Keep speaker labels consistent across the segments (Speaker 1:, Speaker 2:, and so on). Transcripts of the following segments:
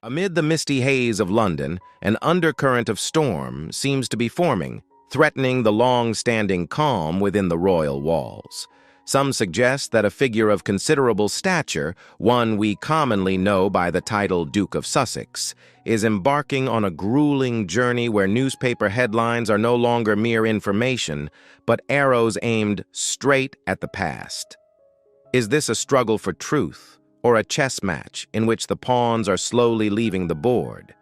Speaker 1: Amid the misty haze of London, an undercurrent of storm seems to be forming, threatening the long-standing calm within the royal walls. Some suggest that a figure of considerable stature, one we commonly know by the title Duke of Sussex, is embarking on a grueling journey where newspaper headlines are no longer mere information, but arrows aimed straight at the past. Is this a struggle for truth, or a chess match in which the pawns are slowly leaving the board?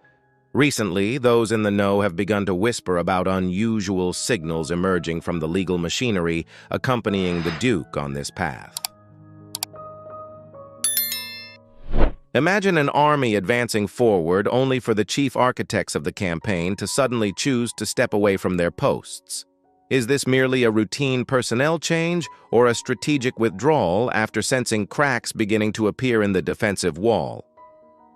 Speaker 1: Recently, those in the know have begun to whisper about unusual signals emerging from the legal machinery accompanying the Duke on this path. Imagine an army advancing forward only for the chief architects of the campaign to suddenly choose to step away from their posts. Is this merely a routine personnel change or a strategic withdrawal after sensing cracks beginning to appear in the defensive wall?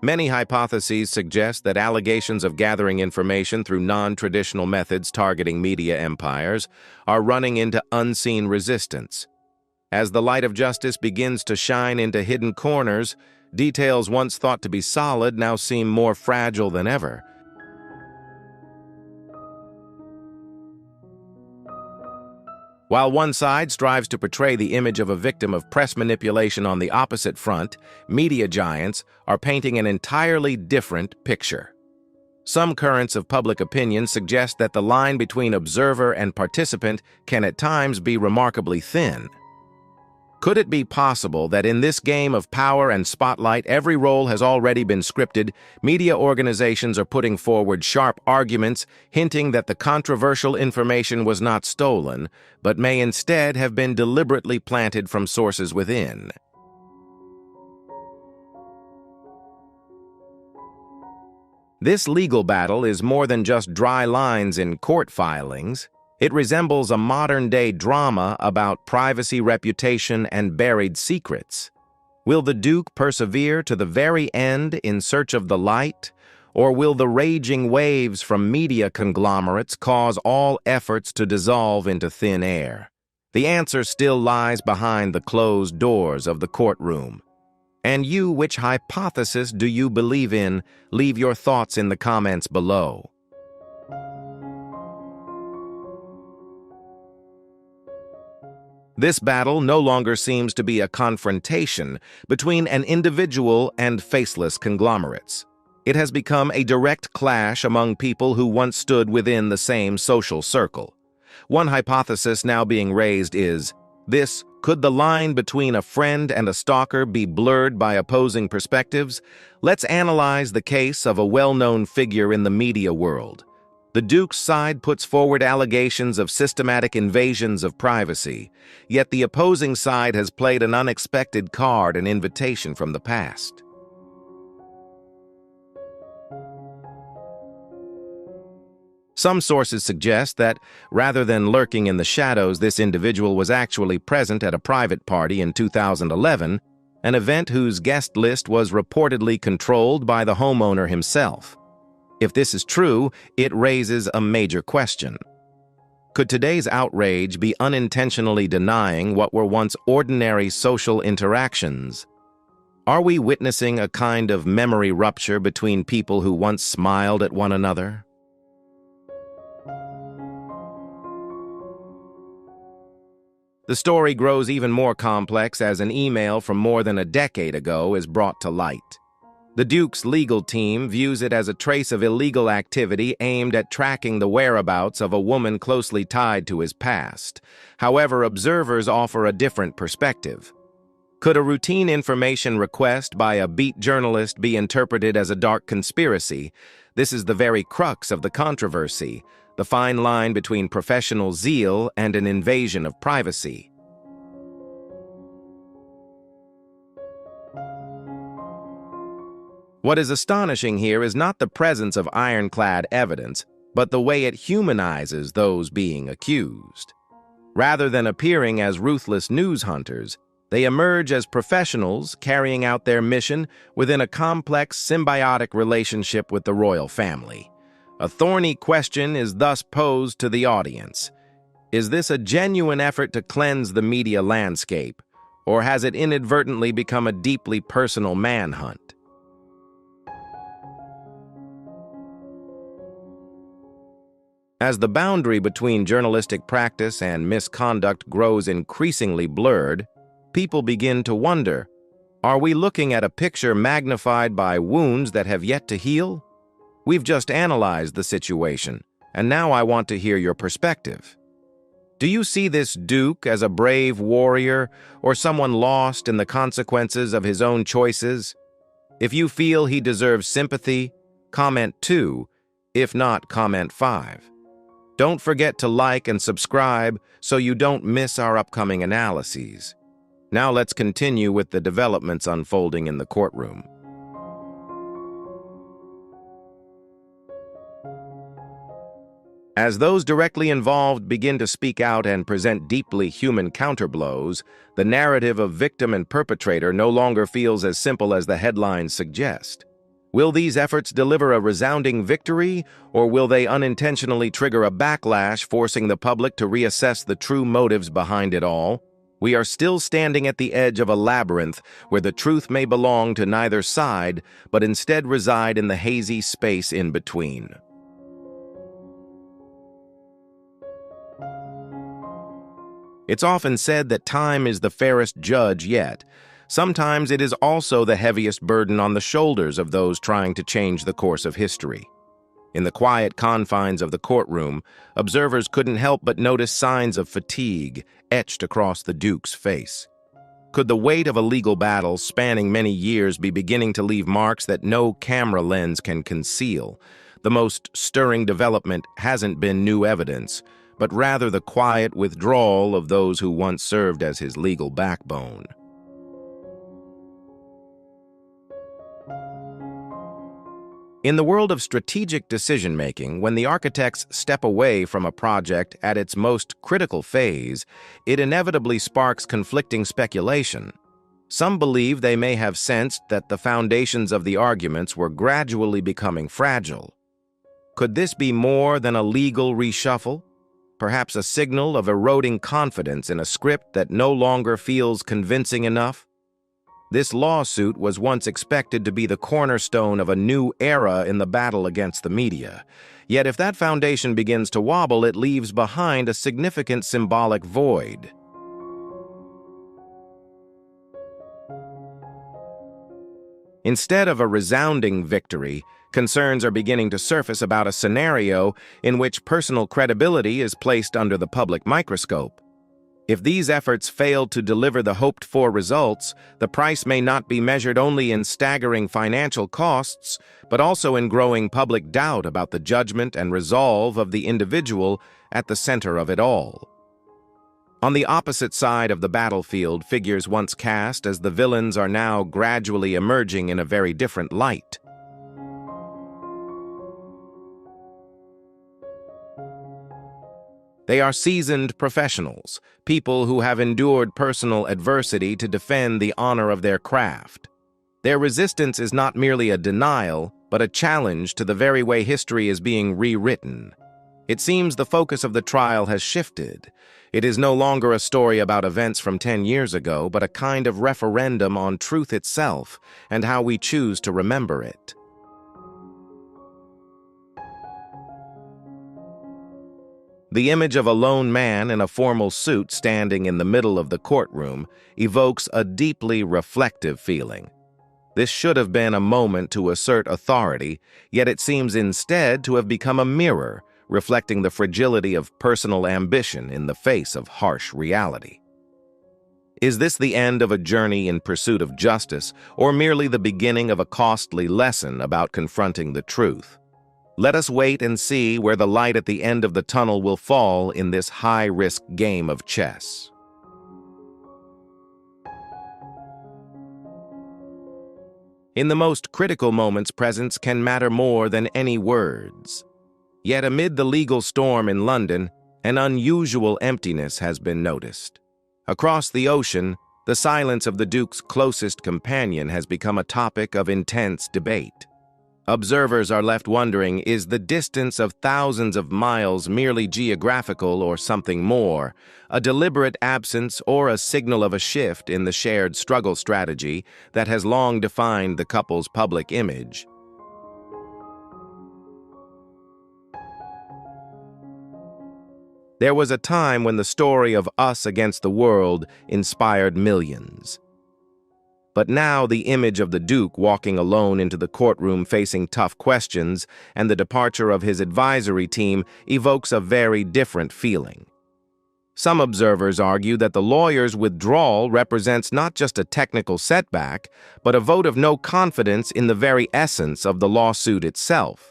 Speaker 1: Many hypotheses suggest that allegations of gathering information through non-traditional methods targeting media empires are running into unseen resistance. As the light of justice begins to shine into hidden corners, details once thought to be solid now seem more fragile than ever. While one side strives to portray the image of a victim of press manipulation on the opposite front, media giants are painting an entirely different picture. Some currents of public opinion suggest that the line between observer and participant can at times be remarkably thin. Could it be possible that in this game of power and spotlight, every role has already been scripted? Media organizations are putting forward sharp arguments, hinting that the controversial information was not stolen, but may instead have been deliberately planted from sources within. This legal battle is more than just dry lines in court filings. It resembles a modern-day drama about privacy, reputation, and buried secrets. Will the Duke persevere to the very end in search of the light, or will the raging waves from media conglomerates cause all efforts to dissolve into thin air? The answer still lies behind the closed doors of the courtroom. And you, which hypothesis do you believe in? Leave your thoughts in the comments below. This battle no longer seems to be a confrontation between an individual and faceless conglomerates. It has become a direct clash among people who once stood within the same social circle. One hypothesis now being raised is, could the line between a friend and a stalker be blurred by opposing perspectives? Let's analyze the case of a well-known figure in the media world. The Duke's side puts forward allegations of systematic invasions of privacy, yet the opposing side has played an unexpected card, an invitation from the past. Some sources suggest that, rather than lurking in the shadows, this individual was actually present at a private party in 2011, an event whose guest list was reportedly controlled by the homeowner himself. If this is true, it raises a major question. Could today's outrage be unintentionally denying what were once ordinary social interactions? Are we witnessing a kind of memory rupture between people who once smiled at one another? The story grows even more complex as an email from more than a decade ago is brought to light. The Duke's legal team views it as a trace of illegal activity aimed at tracking the whereabouts of a woman closely tied to his past. However, observers offer a different perspective. Could a routine information request by a beat journalist be interpreted as a dark conspiracy? This is the very crux of the controversy, the fine line between professional zeal and an invasion of privacy. What is astonishing here is not the presence of ironclad evidence, but the way it humanizes those being accused. Rather than appearing as ruthless news hunters, they emerge as professionals carrying out their mission within a complex, symbiotic relationship with the royal family. A thorny question is thus posed to the audience. Is this a genuine effort to cleanse the media landscape, or has it inadvertently become a deeply personal manhunt? As the boundary between journalistic practice and misconduct grows increasingly blurred, people begin to wonder, are we looking at a picture magnified by wounds that have yet to heal? We've just analyzed the situation, and now I want to hear your perspective. Do you see this Duke as a brave warrior or someone lost in the consequences of his own choices? If you feel he deserves sympathy, comment 2. If not, comment 5. Don't forget to like and subscribe so you don't miss our upcoming analyses. Now let's continue with the developments unfolding in the courtroom. As those directly involved begin to speak out and present deeply human counterblows, the narrative of victim and perpetrator no longer feels as simple as the headlines suggest. Will these efforts deliver a resounding victory, or will they unintentionally trigger a backlash, forcing the public to reassess the true motives behind it all? We are still standing at the edge of a labyrinth where the truth may belong to neither side, but instead reside in the hazy space in between. It's often said that time is the fairest judge yet. Sometimes it is also the heaviest burden on the shoulders of those trying to change the course of history. In the quiet confines of the courtroom, observers couldn't help but notice signs of fatigue etched across the Duke's face. Could the weight of a legal battle spanning many years be beginning to leave marks that no camera lens can conceal? The most stirring development hasn't been new evidence, but rather the quiet withdrawal of those who once served as his legal backbone. In the world of strategic decision-making, when the architects step away from a project at its most critical phase, it inevitably sparks conflicting speculation. Some believe they may have sensed that the foundations of the arguments were gradually becoming fragile. Could this be more than a legal reshuffle? Perhaps a signal of eroding confidence in a script that no longer feels convincing enough? This lawsuit was once expected to be the cornerstone of a new era in the battle against the media. Yet if that foundation begins to wobble, it leaves behind a significant symbolic void. Instead of a resounding victory, concerns are beginning to surface about a scenario in which personal credibility is placed under the public microscope. If these efforts fail to deliver the hoped-for results, the price may not be measured only in staggering financial costs, but also in growing public doubt about the judgment and resolve of the individual at the center of it all. On the opposite side of the battlefield, figures once cast as the villains are now gradually emerging in a very different light. They are seasoned professionals, people who have endured personal adversity to defend the honor of their craft. Their resistance is not merely a denial, but a challenge to the very way history is being rewritten. It seems the focus of the trial has shifted. It is no longer a story about events from 10 years ago, but a kind of referendum on truth itself and how we choose to remember it. The image of a lone man in a formal suit standing in the middle of the courtroom evokes a deeply reflective feeling. This should have been a moment to assert authority, yet it seems instead to have become a mirror, reflecting the fragility of personal ambition in the face of harsh reality. Is this the end of a journey in pursuit of justice, or merely the beginning of a costly lesson about confronting the truth? Let us wait and see where the light at the end of the tunnel will fall in this high-risk game of chess. In the most critical moments, presence can matter more than any words. Yet amid the legal storm in London, an unusual emptiness has been noticed. Across the ocean, the silence of the Duke's closest companion has become a topic of intense debate. Observers are left wondering, is the distance of thousands of miles merely geographical or something more, a deliberate absence or a signal of a shift in the shared struggle strategy that has long defined the couple's public image? There was a time when the story of us against the world inspired millions. But now the image of the Duke walking alone into the courtroom facing tough questions and the departure of his advisory team evokes a very different feeling. Some observers argue that the lawyer's withdrawal represents not just a technical setback, but a vote of no confidence in the very essence of the lawsuit itself.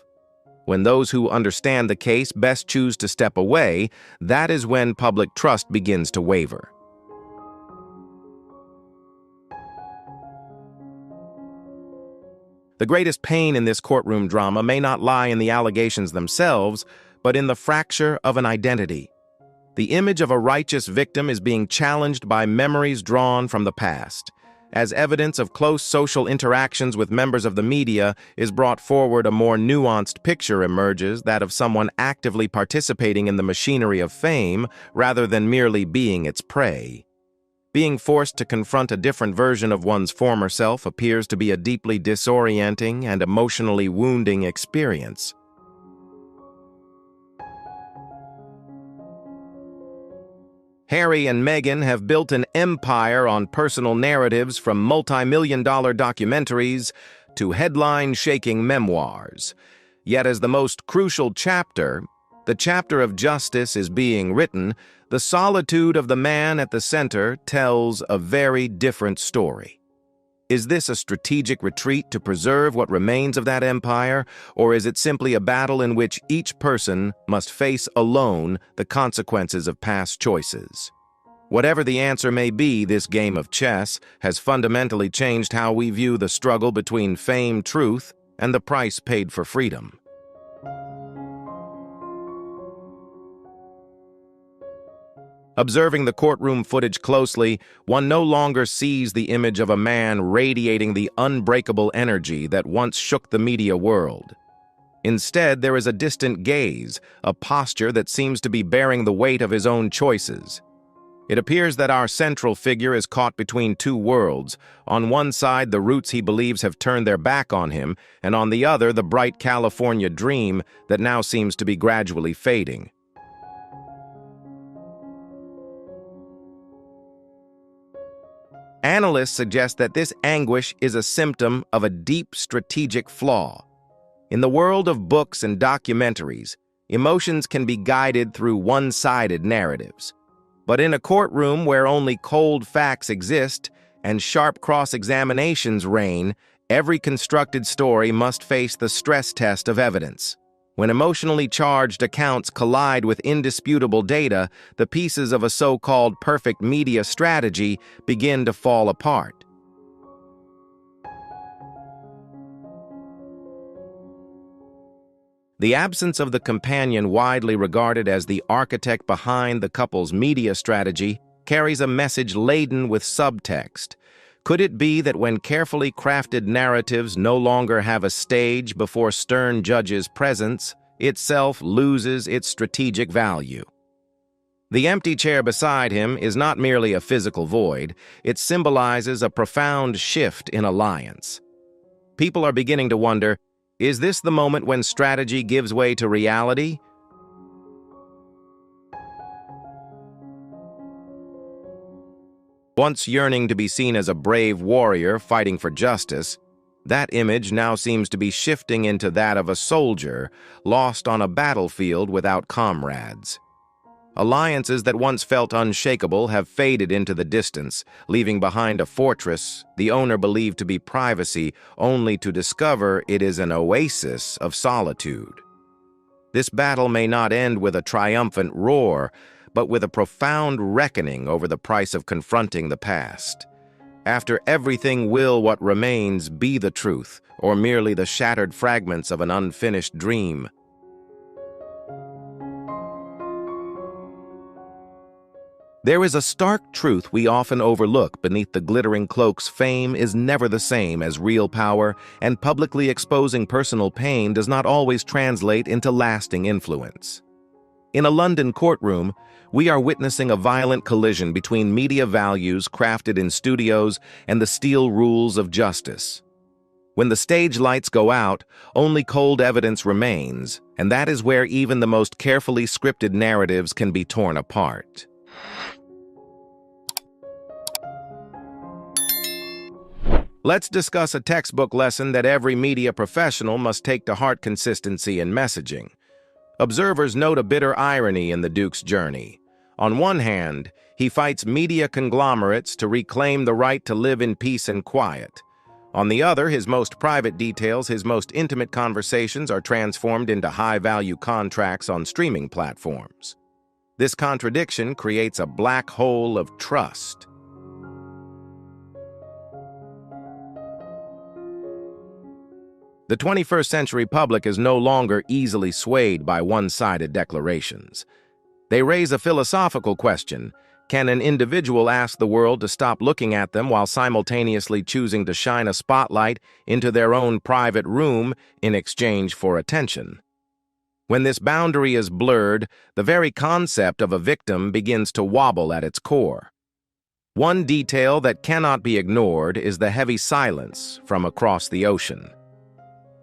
Speaker 1: When those who understand the case best choose to step away, that is when public trust begins to waver. The greatest pain in this courtroom drama may not lie in the allegations themselves, but in the fracture of an identity. The image of a righteous victim is being challenged by memories drawn from the past. As evidence of close social interactions with members of the media is brought forward, a more nuanced picture emerges, that of someone actively participating in the machinery of fame rather than merely being its prey. Being forced to confront a different version of one's former self appears to be a deeply disorienting and emotionally wounding experience. Harry and Meghan have built an empire on personal narratives, from multi-million-dollar documentaries to headline-shaking memoirs. Yet as the most crucial chapter, the chapter of justice, is being written, the solitude of the man at the center tells a very different story. Is this a strategic retreat to preserve what remains of that empire, or is it simply a battle in which each person must face alone the consequences of past choices? Whatever the answer may be, this game of chess has fundamentally changed how we view the struggle between fame, truth, and the price paid for freedom. Observing the courtroom footage closely, one no longer sees the image of a man radiating the unbreakable energy that once shook the media world. Instead, there is a distant gaze, a posture that seems to be bearing the weight of his own choices. It appears that our central figure is caught between two worlds. On one side, the roots he believes have turned their back on him, and on the other, the bright California dream that now seems to be gradually fading. Analysts suggest that this anguish is a symptom of a deep strategic flaw. In the world of books and documentaries, emotions can be guided through one-sided narratives. But in a courtroom where only cold facts exist and sharp cross-examinations reign, every constructed story must face the stress test of evidence. When emotionally charged accounts collide with indisputable data, the pieces of a so-called perfect media strategy begin to fall apart. The absence of the companion, widely regarded as the architect behind the couple's media strategy, carries a message laden with subtext. Could it be that when carefully crafted narratives no longer have a stage before stern judges' presence, itself loses its strategic value? The empty chair beside him is not merely a physical void, it symbolizes a profound shift in alliance. People are beginning to wonder, is this the moment when strategy gives way to reality? Once yearning to be seen as a brave warrior fighting for justice, that image now seems to be shifting into that of a soldier lost on a battlefield without comrades. Alliances that once felt unshakable have faded into the distance, leaving behind a fortress the owner believed to be privacy, only to discover it is an oasis of solitude. This battle may not end with a triumphant roar, but with a profound reckoning over the price of confronting the past. After everything, will what remains be the truth, or merely the shattered fragments of an unfinished dream? There is a stark truth we often overlook beneath the glittering cloaks. Fame is never the same as real power, and publicly exposing personal pain does not always translate into lasting influence. In a London courtroom, we are witnessing a violent collision between media values crafted in studios and the steel rules of justice. When the stage lights go out, only cold evidence remains, and that is where even the most carefully scripted narratives can be torn apart. Let's discuss a textbook lesson that every media professional must take to heart: consistency in messaging. Observers note a bitter irony in the Duke's journey. On one hand, he fights media conglomerates to reclaim the right to live in peace and quiet. On the other, his most private details, his most intimate conversations, are transformed into high-value contracts on streaming platforms. This contradiction creates a black hole of trust. The 21st century public is no longer easily swayed by one-sided declarations. They raise a philosophical question: can an individual ask the world to stop looking at them while simultaneously choosing to shine a spotlight into their own private room in exchange for attention? When this boundary is blurred, the very concept of a victim begins to wobble at its core. One detail that cannot be ignored is the heavy silence from across the ocean.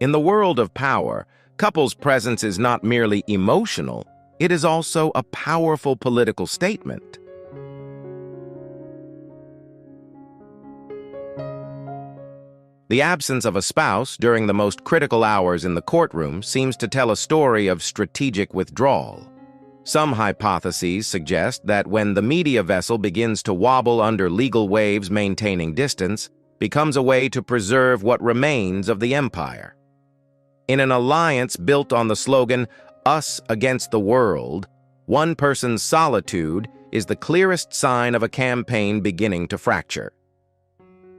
Speaker 1: In the world of power, couples' presence is not merely emotional, it is also a powerful political statement. The absence of a spouse during the most critical hours in the courtroom seems to tell a story of strategic withdrawal. Some hypotheses suggest that when the media vessel begins to wobble under legal waves, maintaining distance becomes a way to preserve what remains of the empire. In an alliance built on the slogan, "Us against the world," one person's solitude is the clearest sign of a campaign beginning to fracture.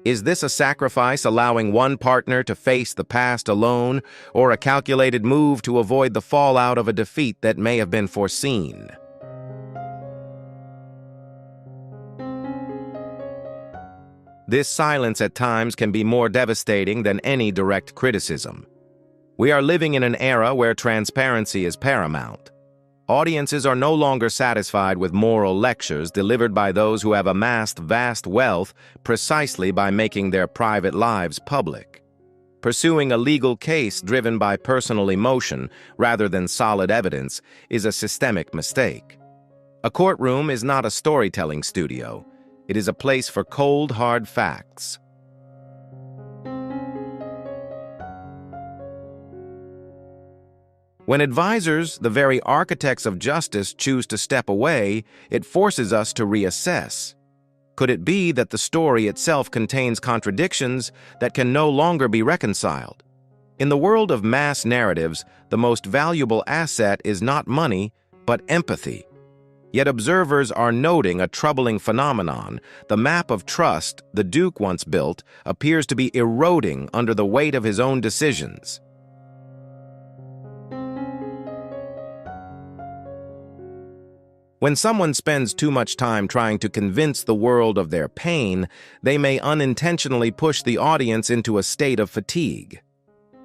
Speaker 1: Is this a sacrifice allowing one partner to face the past alone, or a calculated move to avoid the fallout of a defeat that may have been foreseen? This silence at times can be more devastating than any direct criticism. We are living in an era where transparency is paramount. Audiences are no longer satisfied with moral lectures delivered by those who have amassed vast wealth precisely by making their private lives public. Pursuing a legal case driven by personal emotion rather than solid evidence is a systemic mistake. A courtroom is not a storytelling studio. It is a place for cold, hard facts. When advisors, the very architects of justice, choose to step away, it forces us to reassess. Could it be that the story itself contains contradictions that can no longer be reconciled? In the world of mass narratives, the most valuable asset is not money, but empathy. Yet observers are noting a troubling phenomenon. The map of trust the Duke once built appears to be eroding under the weight of his own decisions. When someone spends too much time trying to convince the world of their pain, they may unintentionally push the audience into a state of fatigue.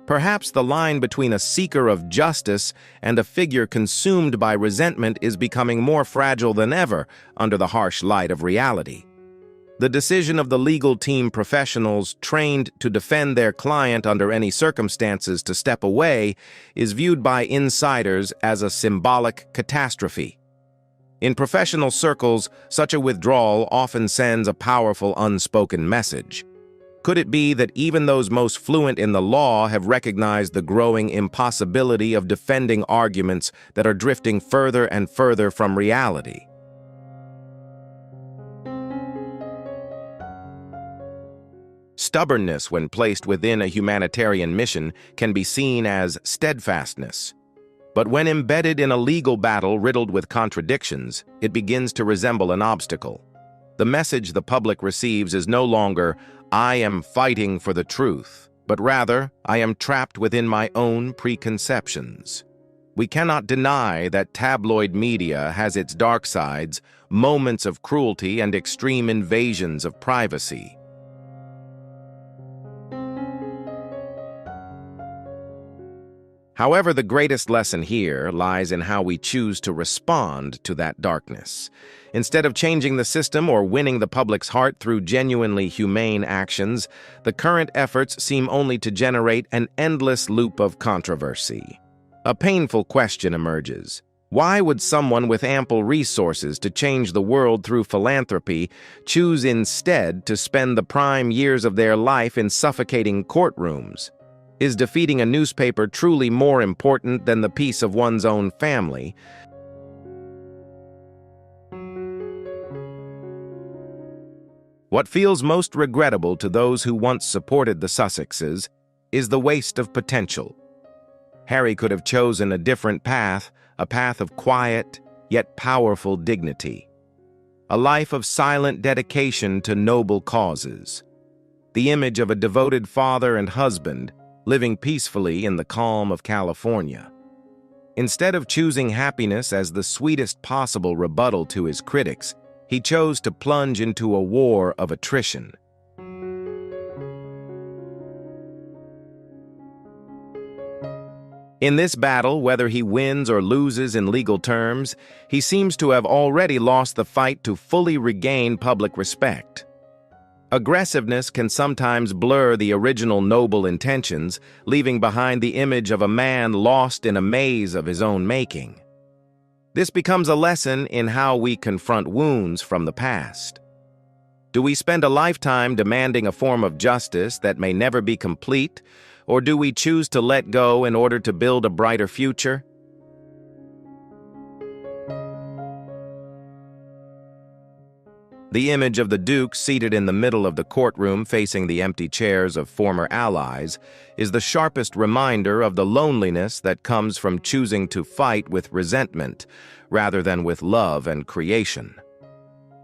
Speaker 1: Perhaps the line between a seeker of justice and a figure consumed by resentment is becoming more fragile than ever under the harsh light of reality. The decision of the legal team professionals trained to defend their client under any circumstances to step away is viewed by insiders as a symbolic catastrophe. In professional circles, such a withdrawal often sends a powerful unspoken message. Could it be that even those most fluent in the law have recognized the growing impossibility of defending arguments that are drifting further and further from reality? Stubbornness, when placed within a humanitarian mission, can be seen as steadfastness. But when embedded in a legal battle riddled with contradictions, it begins to resemble an obstacle. The message the public receives is no longer, "I am fighting for the truth," but rather, "I am trapped within my own preconceptions." We cannot deny that tabloid media has its dark sides, moments of cruelty and extreme invasions of privacy. However, the greatest lesson here lies in how we choose to respond to that darkness. Instead of changing the system or winning the public's heart through genuinely humane actions, the current efforts seem only to generate an endless loop of controversy. A painful question emerges. Why would someone with ample resources to change the world through philanthropy choose instead to spend the prime years of their life in suffocating courtrooms? Is defeating a newspaper truly more important than the peace of one's own family? What feels most regrettable to those who once supported the Sussexes is the waste of potential. Harry could have chosen a different path, a path of quiet, yet powerful dignity. A life of silent dedication to noble causes. The image of a devoted father and husband, living peacefully in the calm of California. Instead of choosing happiness as the sweetest possible rebuttal to his critics, he chose to plunge into a war of attrition. In this battle, whether he wins or loses in legal terms, he seems to have already lost the fight to fully regain public respect. Aggressiveness can sometimes blur the original noble intentions, leaving behind the image of a man lost in a maze of his own making. This becomes a lesson in how we confront wounds from the past. Do we spend a lifetime demanding a form of justice that may never be complete, or do we choose to let go in order to build a brighter future? The image of the Duke seated in the middle of the courtroom facing the empty chairs of former allies is the sharpest reminder of the loneliness that comes from choosing to fight with resentment rather than with love and creation.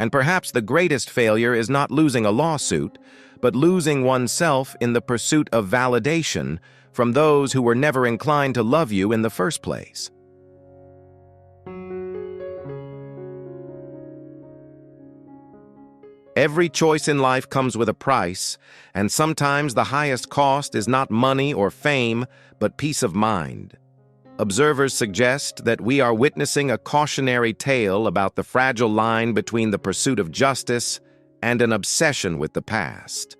Speaker 1: And perhaps the greatest failure is not losing a lawsuit, but losing oneself in the pursuit of validation from those who were never inclined to love you in the first place. Every choice in life comes with a price, and sometimes the highest cost is not money or fame, but peace of mind. Observers suggest that we are witnessing a cautionary tale about the fragile line between the pursuit of justice and an obsession with the past.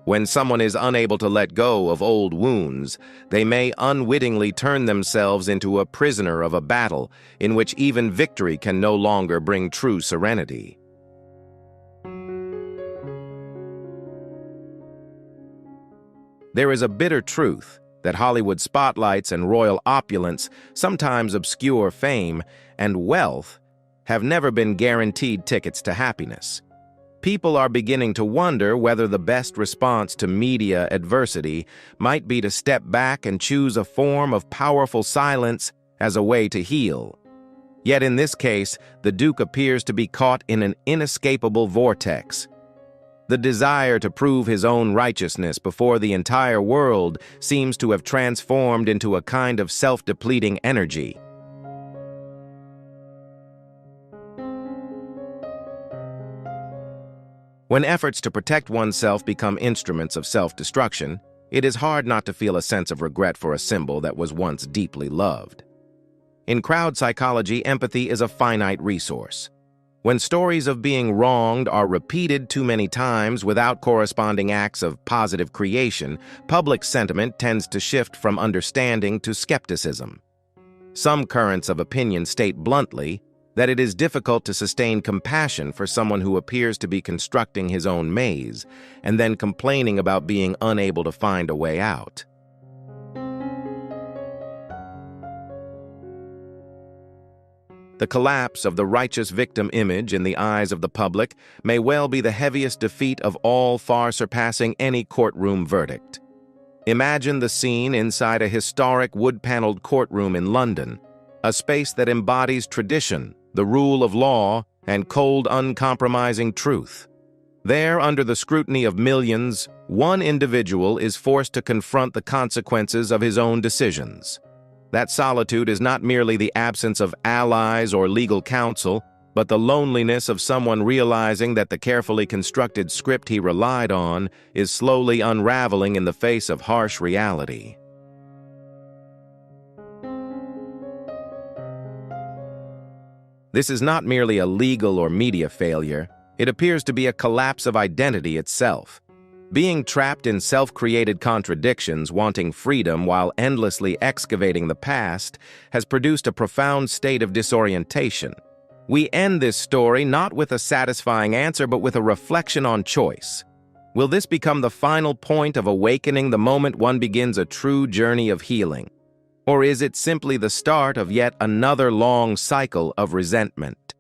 Speaker 1: When someone is unable to let go of old wounds, they may unwittingly turn themselves into a prisoner of a battle in which even victory can no longer bring true serenity. There is a bitter truth that Hollywood spotlights and royal opulence sometimes obscure fame, and wealth have never been guaranteed tickets to happiness. People are beginning to wonder whether the best response to media adversity might be to step back and choose a form of powerful silence as a way to heal. Yet in this case, the Duke appears to be caught in an inescapable vortex. The desire to prove his own righteousness before the entire world seems to have transformed into a kind of self-depleting energy. When efforts to protect oneself become instruments of self-destruction, it is hard not to feel a sense of regret for a symbol that was once deeply loved. In crowd psychology, empathy is a finite resource. When stories of being wronged are repeated too many times without corresponding acts of positive creation, public sentiment tends to shift from understanding to skepticism. Some currents of opinion state bluntly that it is difficult to sustain compassion for someone who appears to be constructing his own maze and then complaining about being unable to find a way out. The collapse of the righteous victim image in the eyes of the public may well be the heaviest defeat of all, far surpassing any courtroom verdict. Imagine the scene inside a historic wood-paneled courtroom in London, a space that embodies tradition, the rule of law, and cold, uncompromising truth. There, under the scrutiny of millions, one individual is forced to confront the consequences of his own decisions. That solitude is not merely the absence of allies or legal counsel, but the loneliness of someone realizing that the carefully constructed script he relied on is slowly unraveling in the face of harsh reality. This is not merely a legal or media failure. It appears to be a collapse of identity itself. Being trapped in self-created contradictions, wanting freedom while endlessly excavating the past, has produced a profound state of disorientation. We end this story not with a satisfying answer, but with a reflection on choice. Will this become the final point of awakening, the moment one begins a true journey of healing? Or is it simply the start of yet another long cycle of resentment?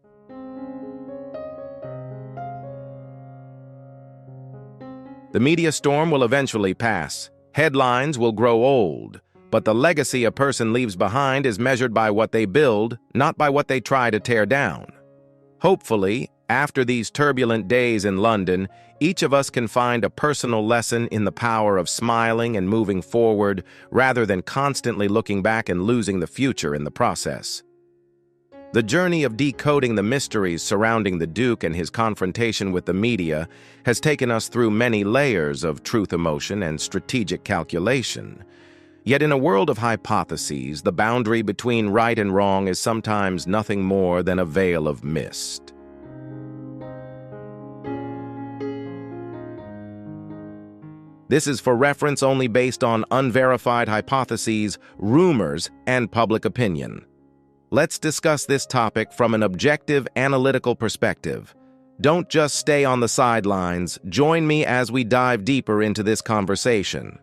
Speaker 1: The media storm will eventually pass. Headlines will grow old, but the legacy a person leaves behind is measured by what they build, not by what they try to tear down. Hopefully, after these turbulent days in London, each of us can find a personal lesson in the power of smiling and moving forward rather than constantly looking back and losing the future in the process. The journey of decoding the mysteries surrounding the Duke and his confrontation with the media has taken us through many layers of truth, emotion, and strategic calculation. Yet in a world of hypotheses, the boundary between right and wrong is sometimes nothing more than a veil of mist. This is for reference only, based on unverified hypotheses, rumors, and public opinion. Let's discuss this topic from an objective, analytical perspective. Don't just stay on the sidelines. Join me as we dive deeper into this conversation.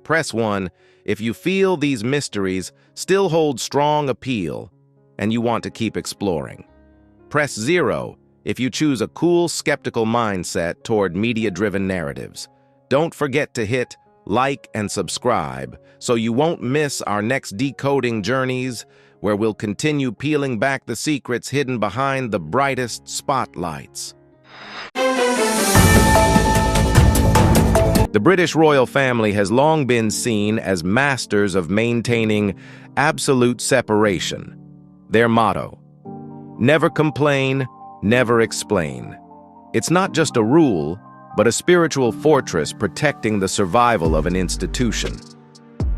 Speaker 1: Press 1 if you feel these mysteries still hold strong appeal and you want to keep exploring. Press 0 if you choose a cool, skeptical mindset toward media-driven narratives. Don't forget to hit like and subscribe so you won't miss our next decoding journeys, where we'll continue peeling back the secrets hidden behind the brightest spotlights. The British royal family has long been seen as masters of maintaining absolute separation. Their motto: never complain, never explain. It's not just a rule, but a spiritual fortress protecting the survival of an institution.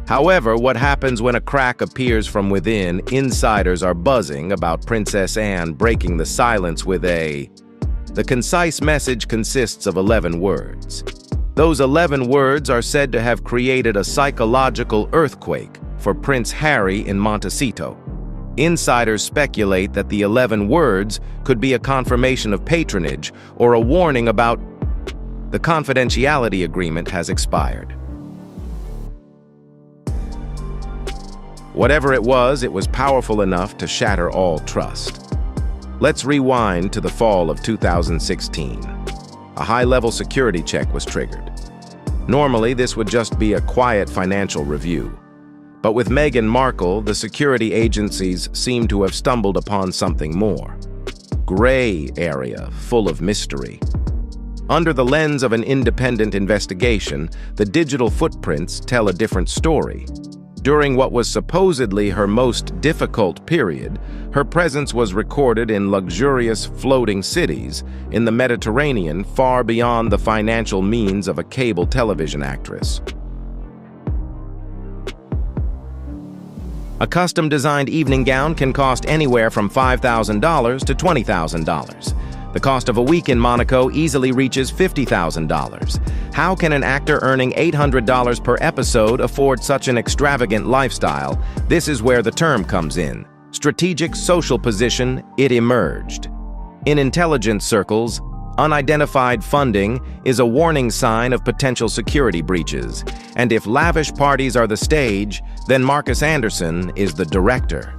Speaker 1: However, what happens when a crack appears from within? Insiders are buzzing about Princess Anne breaking the silence with The concise message consists of 11 words. Those 11 words are said to have created a psychological earthquake for Prince Harry in Montecito. Insiders speculate that the 11 words could be a confirmation of patronage or a warning about the confidentiality agreement has expired. Whatever it was powerful enough to shatter all trust. Let's rewind to the fall of 2016. A high-level security check was triggered. Normally, this would just be a quiet financial review. But with Meghan Markle, the security agencies seem to have stumbled upon something more. Gray area full of mystery. Under the lens of an independent investigation, the digital footprints tell a different story. During what was supposedly her most difficult period, her presence was recorded in luxurious floating cities in the Mediterranean, far beyond the financial means of a cable television actress. A custom-designed evening gown can cost anywhere from $5,000 to $20,000. The cost of a week in Monaco easily reaches $50,000. How can an actor earning $800 per episode afford such an extravagant lifestyle? This is where the term comes in. Strategic social position, it emerged. In intelligence circles, unidentified funding is a warning sign of potential security breaches. And if lavish parties are the stage, then Marcus Anderson is the director.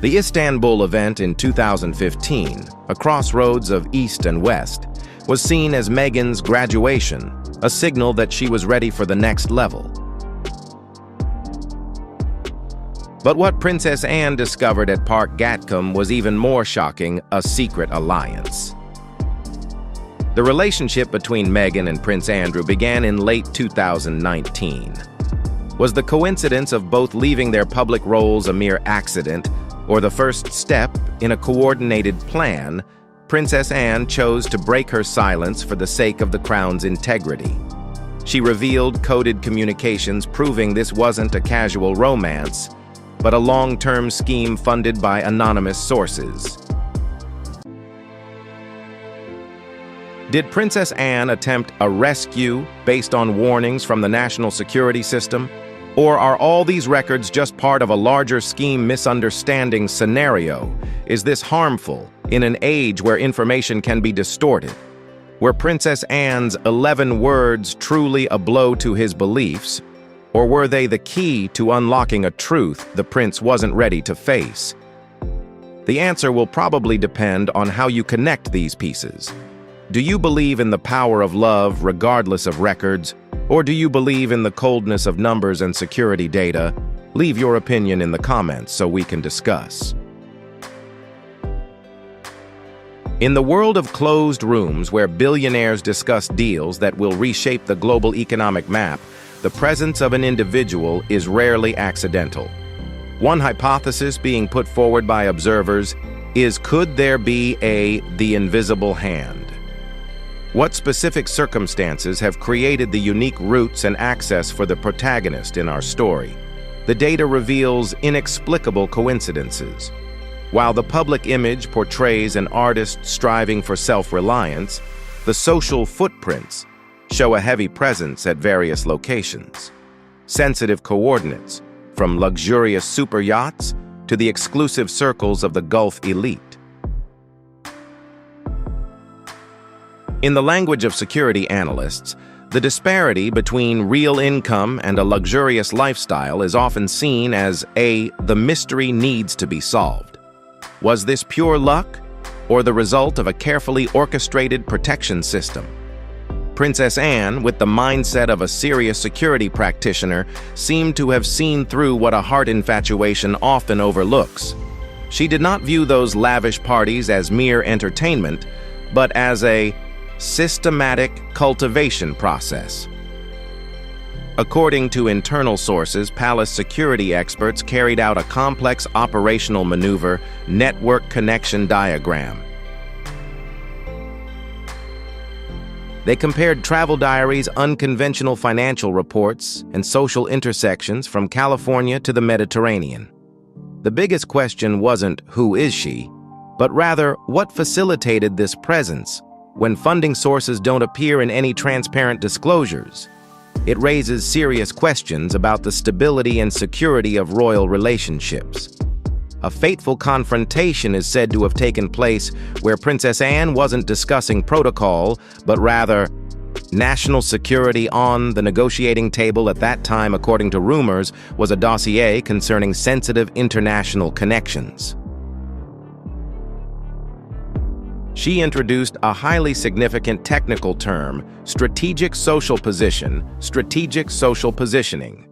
Speaker 1: The Istanbul event in 2015, a crossroads of East and West, was seen as Meghan's graduation, a signal that she was ready for the next level. But what Princess Anne discovered at Park Gatcombe was even more shocking: a secret alliance. The relationship between Meghan and Prince Andrew began in late 2019. Was the coincidence of both leaving their public roles a mere accident, or the first step in a coordinated plan? Princess Anne chose to break her silence for the sake of the crown's integrity. She revealed coded communications proving this wasn't a casual romance, but a long-term scheme funded by anonymous sources. Did Princess Anne attempt a rescue based on warnings from the national security system? Or are all these records just part of a larger scheme misunderstanding scenario? Is this harmful in an age where information can be distorted? Were Princess Anne's 11 words truly a blow to his beliefs, or were they the key to unlocking a truth the prince wasn't ready to face? The answer will probably depend on how you connect these pieces. Do you believe in the power of love regardless of records, or do you believe in the coldness of numbers and security data? Leave your opinion in the comments so we can discuss. In the world of closed rooms where billionaires discuss deals that will reshape the global economic map, the presence of an individual is rarely accidental. One hypothesis being put forward by observers is, could there be the invisible hand? What specific circumstances have created the unique roots and access for the protagonist in our story? The data reveals inexplicable coincidences. While the public image portrays an artist striving for self-reliance, the social footprints show a heavy presence at various locations. Sensitive coordinates, from luxurious super yachts to the exclusive circles of the Gulf elite. In the language of security analysts, the disparity between real income and a luxurious lifestyle is often seen as the mystery needs to be solved. Was this pure luck, or the result of a carefully orchestrated protection system? Princess Anne, with the mindset of a serious security practitioner, seemed to have seen through what a heart infatuation often overlooks. She did not view those lavish parties as mere entertainment, but as a systematic cultivation process. According to internal sources, palace security experts carried out a complex operational maneuver, network connection diagram. They compared travel diaries, unconventional financial reports, and social intersections from California to the Mediterranean. The biggest question wasn't who is she, but rather what facilitated this presence when funding sources don't appear in any transparent disclosures. It raises serious questions about the stability and security of royal relationships. A fateful confrontation is said to have taken place where Princess Anne wasn't discussing protocol, but rather national security. On the negotiating table at that time, according to rumors, was a dossier concerning sensitive international connections. She introduced a highly significant technical term, strategic social position, strategic social positioning.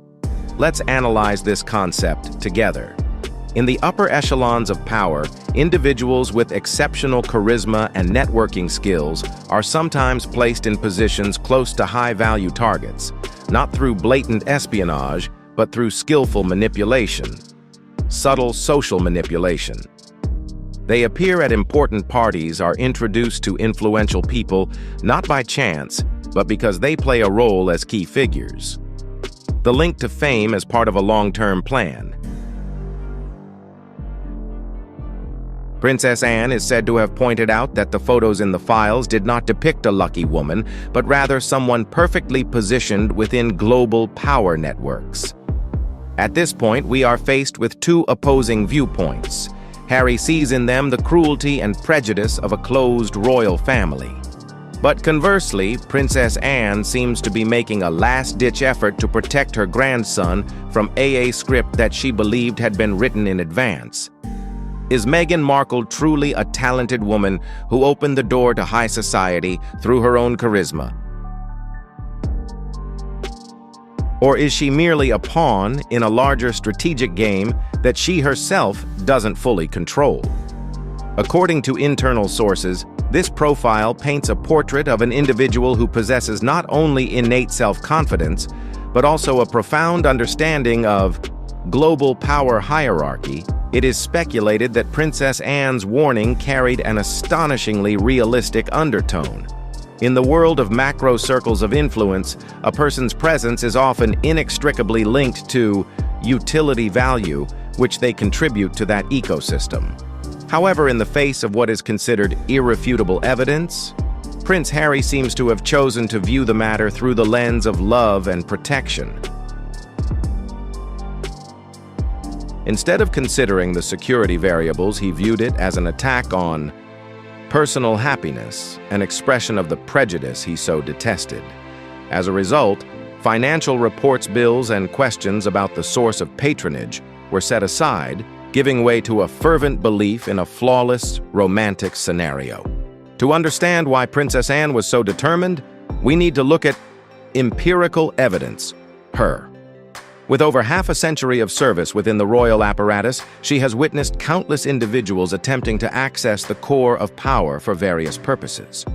Speaker 1: Let's analyze this concept together. In the upper echelons of power, individuals with exceptional charisma and networking skills are sometimes placed in positions close to high-value targets, not through blatant espionage, but through skillful manipulation, subtle social manipulation. They appear at important parties, are introduced to influential people, not by chance, but because they play a role as key figures. The link to fame as part of a long-term plan. Princess Anne is said to have pointed out that the photos in the files did not depict a lucky woman, but rather someone perfectly positioned within global power networks. At this point, we are faced with two opposing viewpoints. Harry sees in them the cruelty and prejudice of a closed royal family. But conversely, Princess Anne seems to be making a last-ditch effort to protect her grandson from a script that she believed had been written in advance. Is Meghan Markle truly a talented woman who opened the door to high society through her own charisma? Or is she merely a pawn in a larger strategic game that she herself doesn't fully control? According to internal sources, this profile paints a portrait of an individual who possesses not only innate self-confidence, but also a profound understanding of global power hierarchy. It is speculated that Princess Anne's warning carried an astonishingly realistic undertone. In the world of macro circles of influence, a person's presence is often inextricably linked to utility value, which they contribute to that ecosystem. However, in the face of what is considered irrefutable evidence, Prince Harry seems to have chosen to view the matter through the lens of love and protection. Instead of considering the security variables, he viewed it as an attack on personal happiness, an expression of the prejudice he so detested. As a result, financial reports, bills, and questions about the source of patronage were set aside, giving way to a fervent belief in a flawless, romantic scenario. To understand why Princess Anne was so determined, we need to look at empirical evidence, her. With over half a century of service within the royal apparatus, she has witnessed countless individuals attempting to access the core of power for various purposes.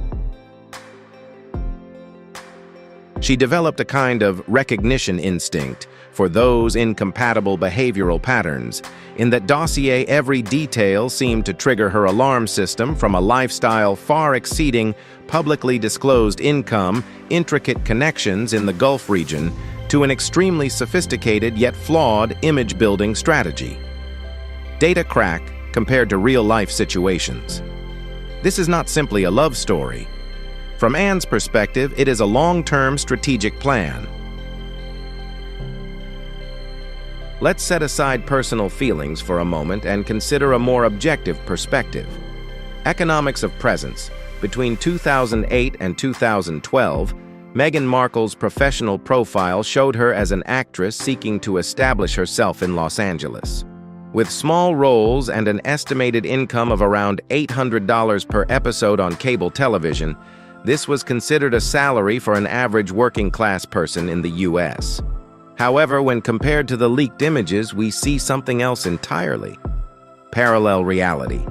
Speaker 1: She developed a kind of recognition instinct for those incompatible behavioral patterns. In that dossier, every detail seemed to trigger her alarm system, from a lifestyle far exceeding publicly disclosed income, intricate connections in the Gulf region, to an extremely sophisticated yet flawed image-building strategy. Data crack compared to real-life situations. This is not simply a love story. From Anne's perspective, it is a long-term strategic plan. Let's set aside personal feelings for a moment and consider a more objective perspective. Economics of presence. Between 2008 and 2012, Meghan Markle's professional profile showed her as an actress seeking to establish herself in Los Angeles. With small roles and an estimated income of around $800 per episode on cable television, this was considered a salary for an average working-class person in the U.S. However, when compared to the leaked images, we see something else entirely: parallel reality.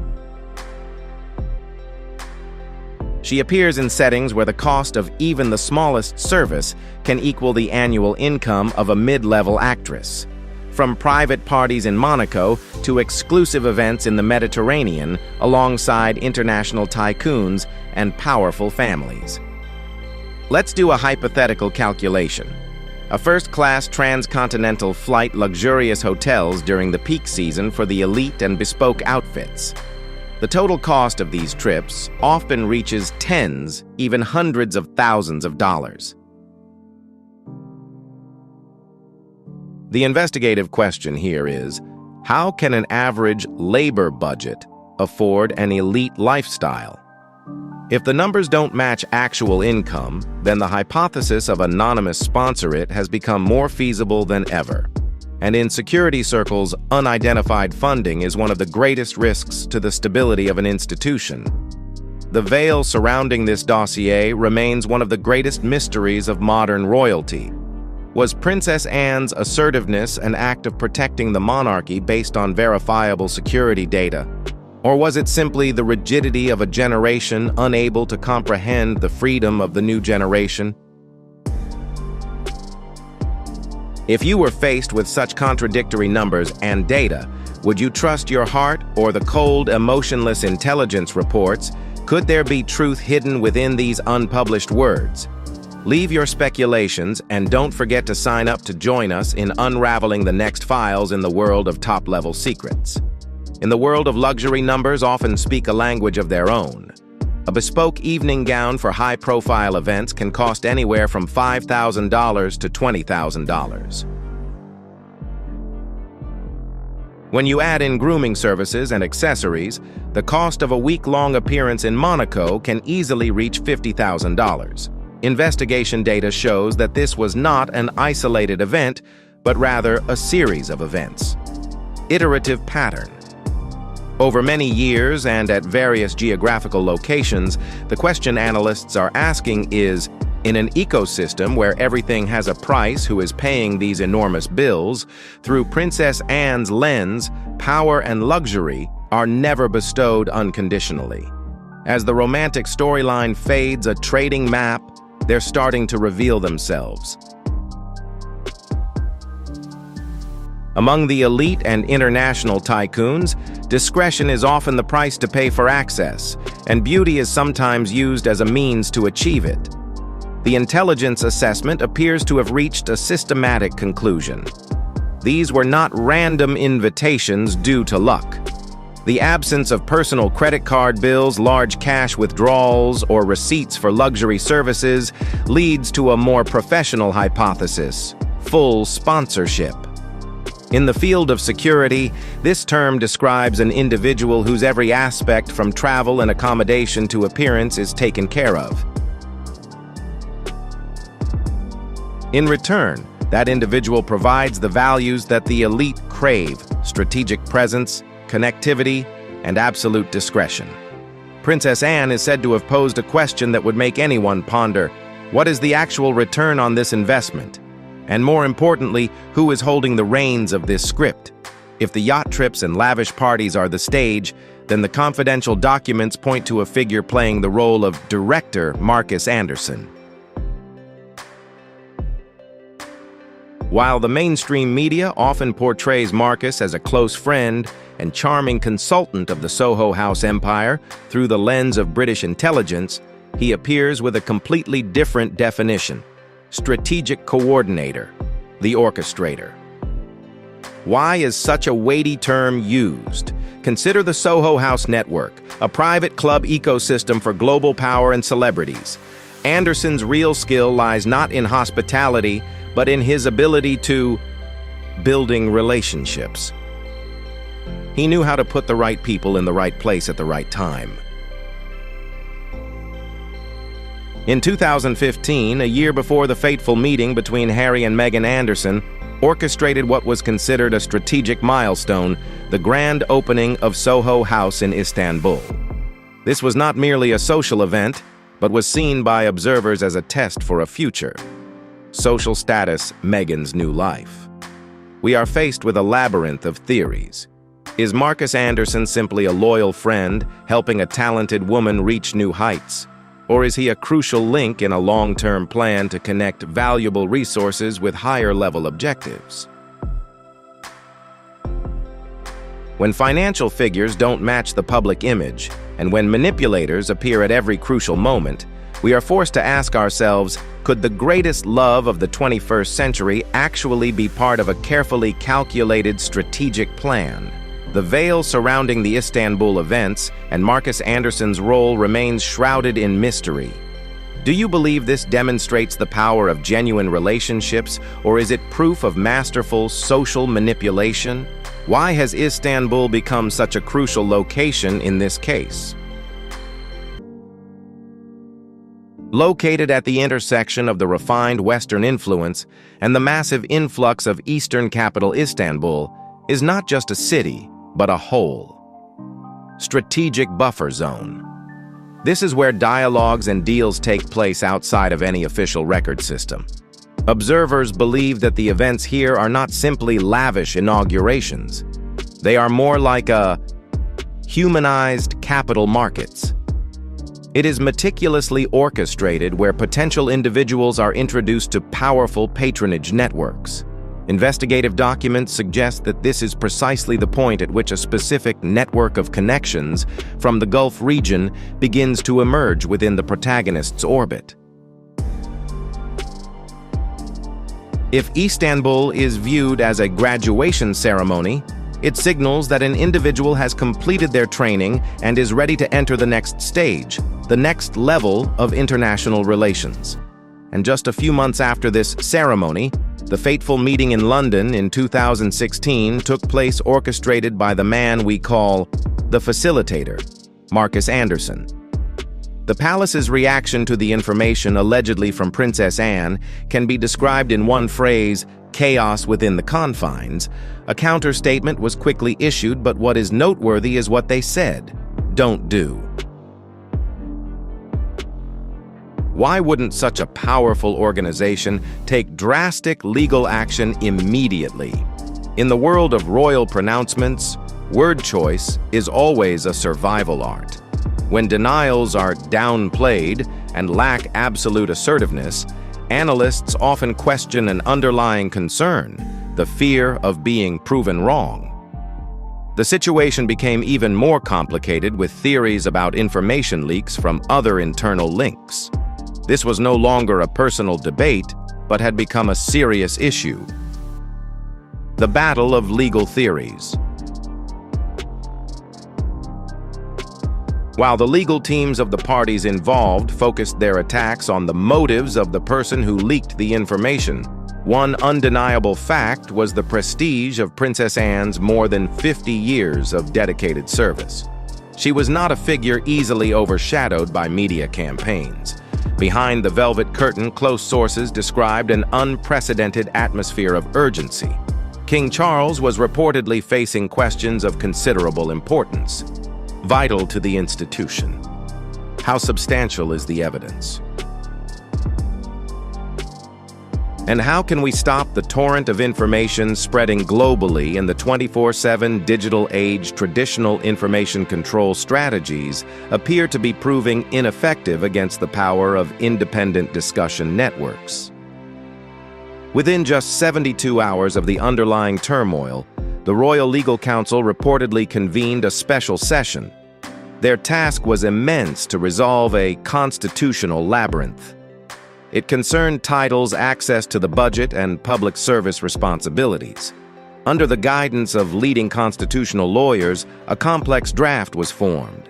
Speaker 1: She appears in settings where the cost of even the smallest service can equal the annual income of a mid-level actress. From private parties in Monaco to exclusive events in the Mediterranean alongside international tycoons and powerful families. Let's do a hypothetical calculation. A first-class transcontinental flight, luxurious hotels during the peak season for the elite, and bespoke outfits. The total cost of these trips often reaches tens, even hundreds of thousands of dollars. The investigative question here is, how can an average labor budget afford an elite lifestyle? If the numbers don't match actual income, then the hypothesis of anonymous sponsorate has become more feasible than ever. And in security circles, unidentified funding is one of the greatest risks to the stability of an institution. The veil surrounding this dossier remains one of the greatest mysteries of modern royalty. Was Princess Anne's assertiveness an act of protecting the monarchy based on verifiable security data? Or was it simply the rigidity of a generation unable to comprehend the freedom of the new generation? If you were faced with such contradictory numbers and data, would you trust your heart or the cold, emotionless intelligence reports? Could there be truth hidden within these unpublished words? Leave your speculations and don't forget to sign up to join us in unraveling the next files in the world of top-level secrets. In the world of luxury, numbers often speak a language of their own. A bespoke evening gown for high-profile events can cost anywhere from $5,000 to $20,000. When you add in grooming services and accessories, the cost of a week-long appearance in Monaco can easily reach $50,000. Investigation data shows that this was not an isolated event, but rather a series of events. Iterative pattern. Over many years and at various geographical locations, the question analysts are asking is, in an ecosystem where everything has a price, who is paying these enormous bills? Through Princess Anne's lens, power and luxury are never bestowed unconditionally. As the romantic storyline fades a trading map, they're starting to reveal themselves. Among the elite and international tycoons, discretion is often the price to pay for access, and beauty is sometimes used as a means to achieve it. The intelligence assessment appears to have reached a systematic conclusion. These were not random invitations due to luck. The absence of personal credit card bills, large cash withdrawals, or receipts for luxury services leads to a more professional hypothesis: full sponsorship. In the field of security, this term describes an individual whose every aspect from travel and accommodation to appearance is taken care of. In return, that individual provides the values that the elite crave: strategic presence, connectivity, and absolute discretion. Princess Anne is said to have posed a question that would make anyone ponder: what is the actual return on this investment? And more importantly, who is holding the reins of this script? If the yacht trips and lavish parties are the stage, then the confidential documents point to a figure playing the role of director Marcus Anderson. While the mainstream media often portrays Marcus as a close friend and charming consultant of the Soho House empire through the lens of British intelligence, he appears with a completely different definition: strategic coordinator, the orchestrator. Why is such a weighty term used? Consider the Soho House network, a private club ecosystem for global power and celebrities. Anderson's real skill lies not in hospitality, but in his ability to building relationships. He knew how to put the right people in the right place at the right time. In 2015, a year before the fateful meeting between Harry and Meghan Anderson, orchestrated what was considered a strategic milestone: the grand opening of Soho House in Istanbul. This was not merely a social event, but was seen by observers as a test for a future. Social status: Meghan's new life. We are faced with a labyrinth of theories. Is Marcus Anderson simply a loyal friend, helping a talented woman reach new heights? Or is he a crucial link in a long-term plan to connect valuable resources with higher-level objectives? When financial figures don't match the public image, and when manipulators appear at every crucial moment, we are forced to ask ourselves, could the greatest love of the 21st century actually be part of a carefully calculated strategic plan? The veil surrounding the Istanbul events and Marcus Anderson's role remains shrouded in mystery. Do you believe this demonstrates the power of genuine relationships, or is it proof of masterful social manipulation? Why has Istanbul become such a crucial location in this case? Located at the intersection of the refined Western influence and the massive influx of Eastern capital Istanbul, is not just a city, but a whole. Strategic buffer zone. This is where dialogues and deals take place outside of any official record system. Observers believe that the events here are not simply lavish inaugurations. They are more like a humanized capital markets. It is meticulously orchestrated where potential individuals are introduced to powerful patronage networks. Investigative documents suggest that this is precisely the point at which a specific network of connections from the Gulf region begins to emerge within the protagonist's orbit. If Istanbul is viewed as a graduation ceremony, it signals that an individual has completed their training and is ready to enter the next stage, the next level of international relations. And just a few months after this ceremony, the fateful meeting in London in 2016 took place, orchestrated by the man we call the facilitator, Marcus Anderson. The palace's reaction to the information allegedly from Princess Anne can be described in one phrase: chaos within the confines. A counter-statement was quickly issued, but what is noteworthy is what they said: don't do. Why wouldn't such a powerful organization take drastic legal action immediately? In the world of royal pronouncements, word choice is always a survival art. When denials are downplayed and lack absolute assertiveness, analysts often question an underlying concern: the fear of being proven wrong. The situation became even more complicated with theories about information leaks from other internal links. This was no longer a personal debate, but had become a serious issue. The battle of legal theories. While the legal teams of the parties involved focused their attacks on the motives of the person who leaked the information, one undeniable fact was the prestige of Princess Anne's more than 50 years of dedicated service. She was not a figure easily overshadowed by media campaigns. Behind the velvet curtain, close sources described an unprecedented atmosphere of urgency. King Charles was reportedly facing questions of considerable importance, vital to the institution. How substantial is the evidence? And how can we stop the torrent of information spreading globally in the 24/7 digital age? Traditional information control strategies appear to be proving ineffective against the power of independent discussion networks. Within just 72 hours of the underlying turmoil, the Royal Legal Council reportedly convened a special session. Their task was immense to resolve a constitutional labyrinth. It concerned titles, access to the budget, and public service responsibilities. Under the guidance of leading constitutional lawyers, a complex draft was formed.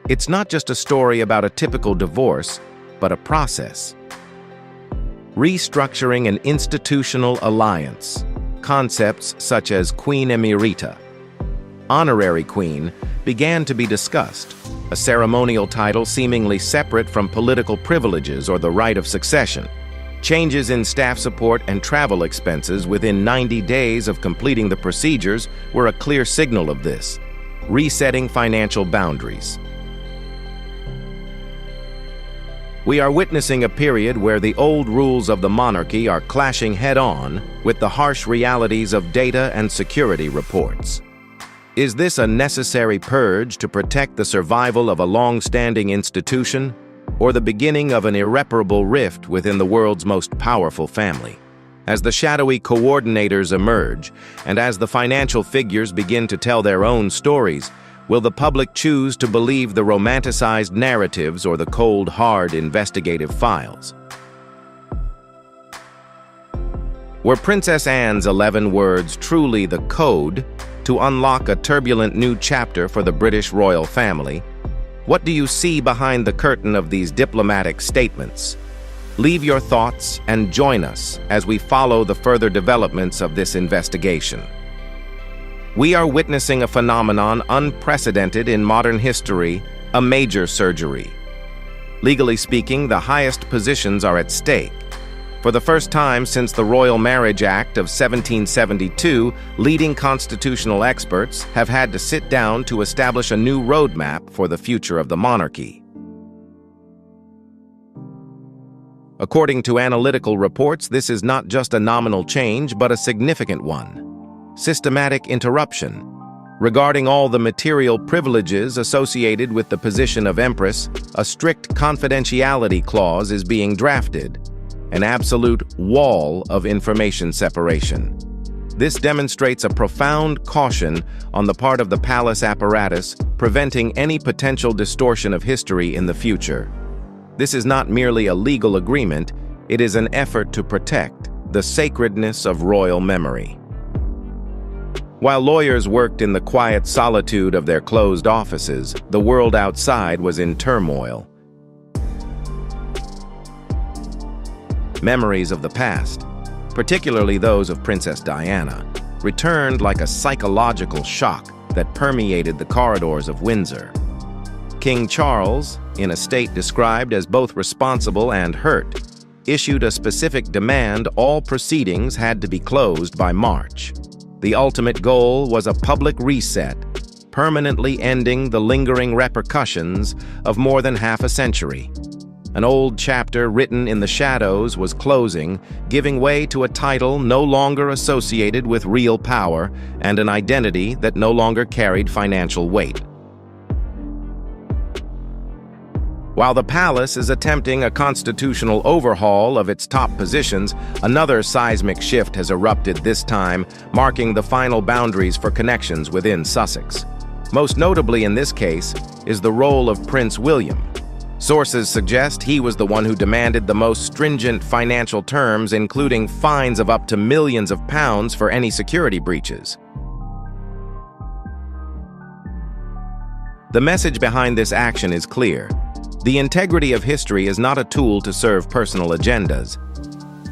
Speaker 1: It's not just a story about a typical divorce, but a process. Restructuring an institutional alliance. Concepts such as Queen Emerita, Honorary Queen, began to be discussed, a ceremonial title seemingly separate from political privileges or the right of succession. Changes in staff support and travel expenses within 90 days of completing the procedures were a clear signal of this. Resetting financial boundaries. We are witnessing a period where the old rules of the monarchy are clashing head-on with the harsh realities of data and security reports. Is this a necessary purge to protect the survival of a long-standing institution, or the beginning of an irreparable rift within the world's most powerful family? As the shadowy coordinators emerge, and as the financial figures begin to tell their own stories, will the public choose to believe the romanticized narratives or the cold, hard investigative files? Were Princess Anne's 11 words truly the code to unlock a turbulent new chapter for the British royal family? What do you see behind the curtain of these diplomatic statements? Leave your thoughts and join us as we follow the further developments of this investigation. We are witnessing a phenomenon unprecedented in modern history, a major surgery. Legally speaking, the highest positions are at stake. For the first time since the Royal Marriage Act of 1772, leading constitutional experts have had to sit down to establish a new roadmap for the future of the monarchy. According to analytical reports, this is not just a nominal change, but a significant one. Systematic interruption. Regarding all the material privileges associated with the position of Empress, a strict confidentiality clause is being drafted. An absolute wall of information separation. This demonstrates a profound caution on the part of the palace apparatus, preventing any potential distortion of history in the future. This is not merely a legal agreement, it is an effort to protect the sacredness of royal memory. While lawyers worked in the quiet solitude of their closed offices, the world outside was in turmoil. Memories of the past, particularly those of Princess Diana, returned like a psychological shock that permeated the corridors of Windsor. King Charles, in a state described as both responsible and hurt, issued a specific demand all proceedings had to be closed by March. The ultimate goal was a public reset, permanently ending the lingering repercussions of more than half a century. An old chapter written in the shadows was closing, giving way to a title no longer associated with real power and an identity that no longer carried financial weight. While the palace is attempting a constitutional overhaul of its top positions, another seismic shift has erupted this time, marking the final boundaries for connections within Sussex. Most notably in this case is the role of Prince William. Sources suggest he was the one who demanded the most stringent financial terms, including fines of up to millions of pounds for any security breaches. The message behind this action is clear. The integrity of history is not a tool to serve personal agendas.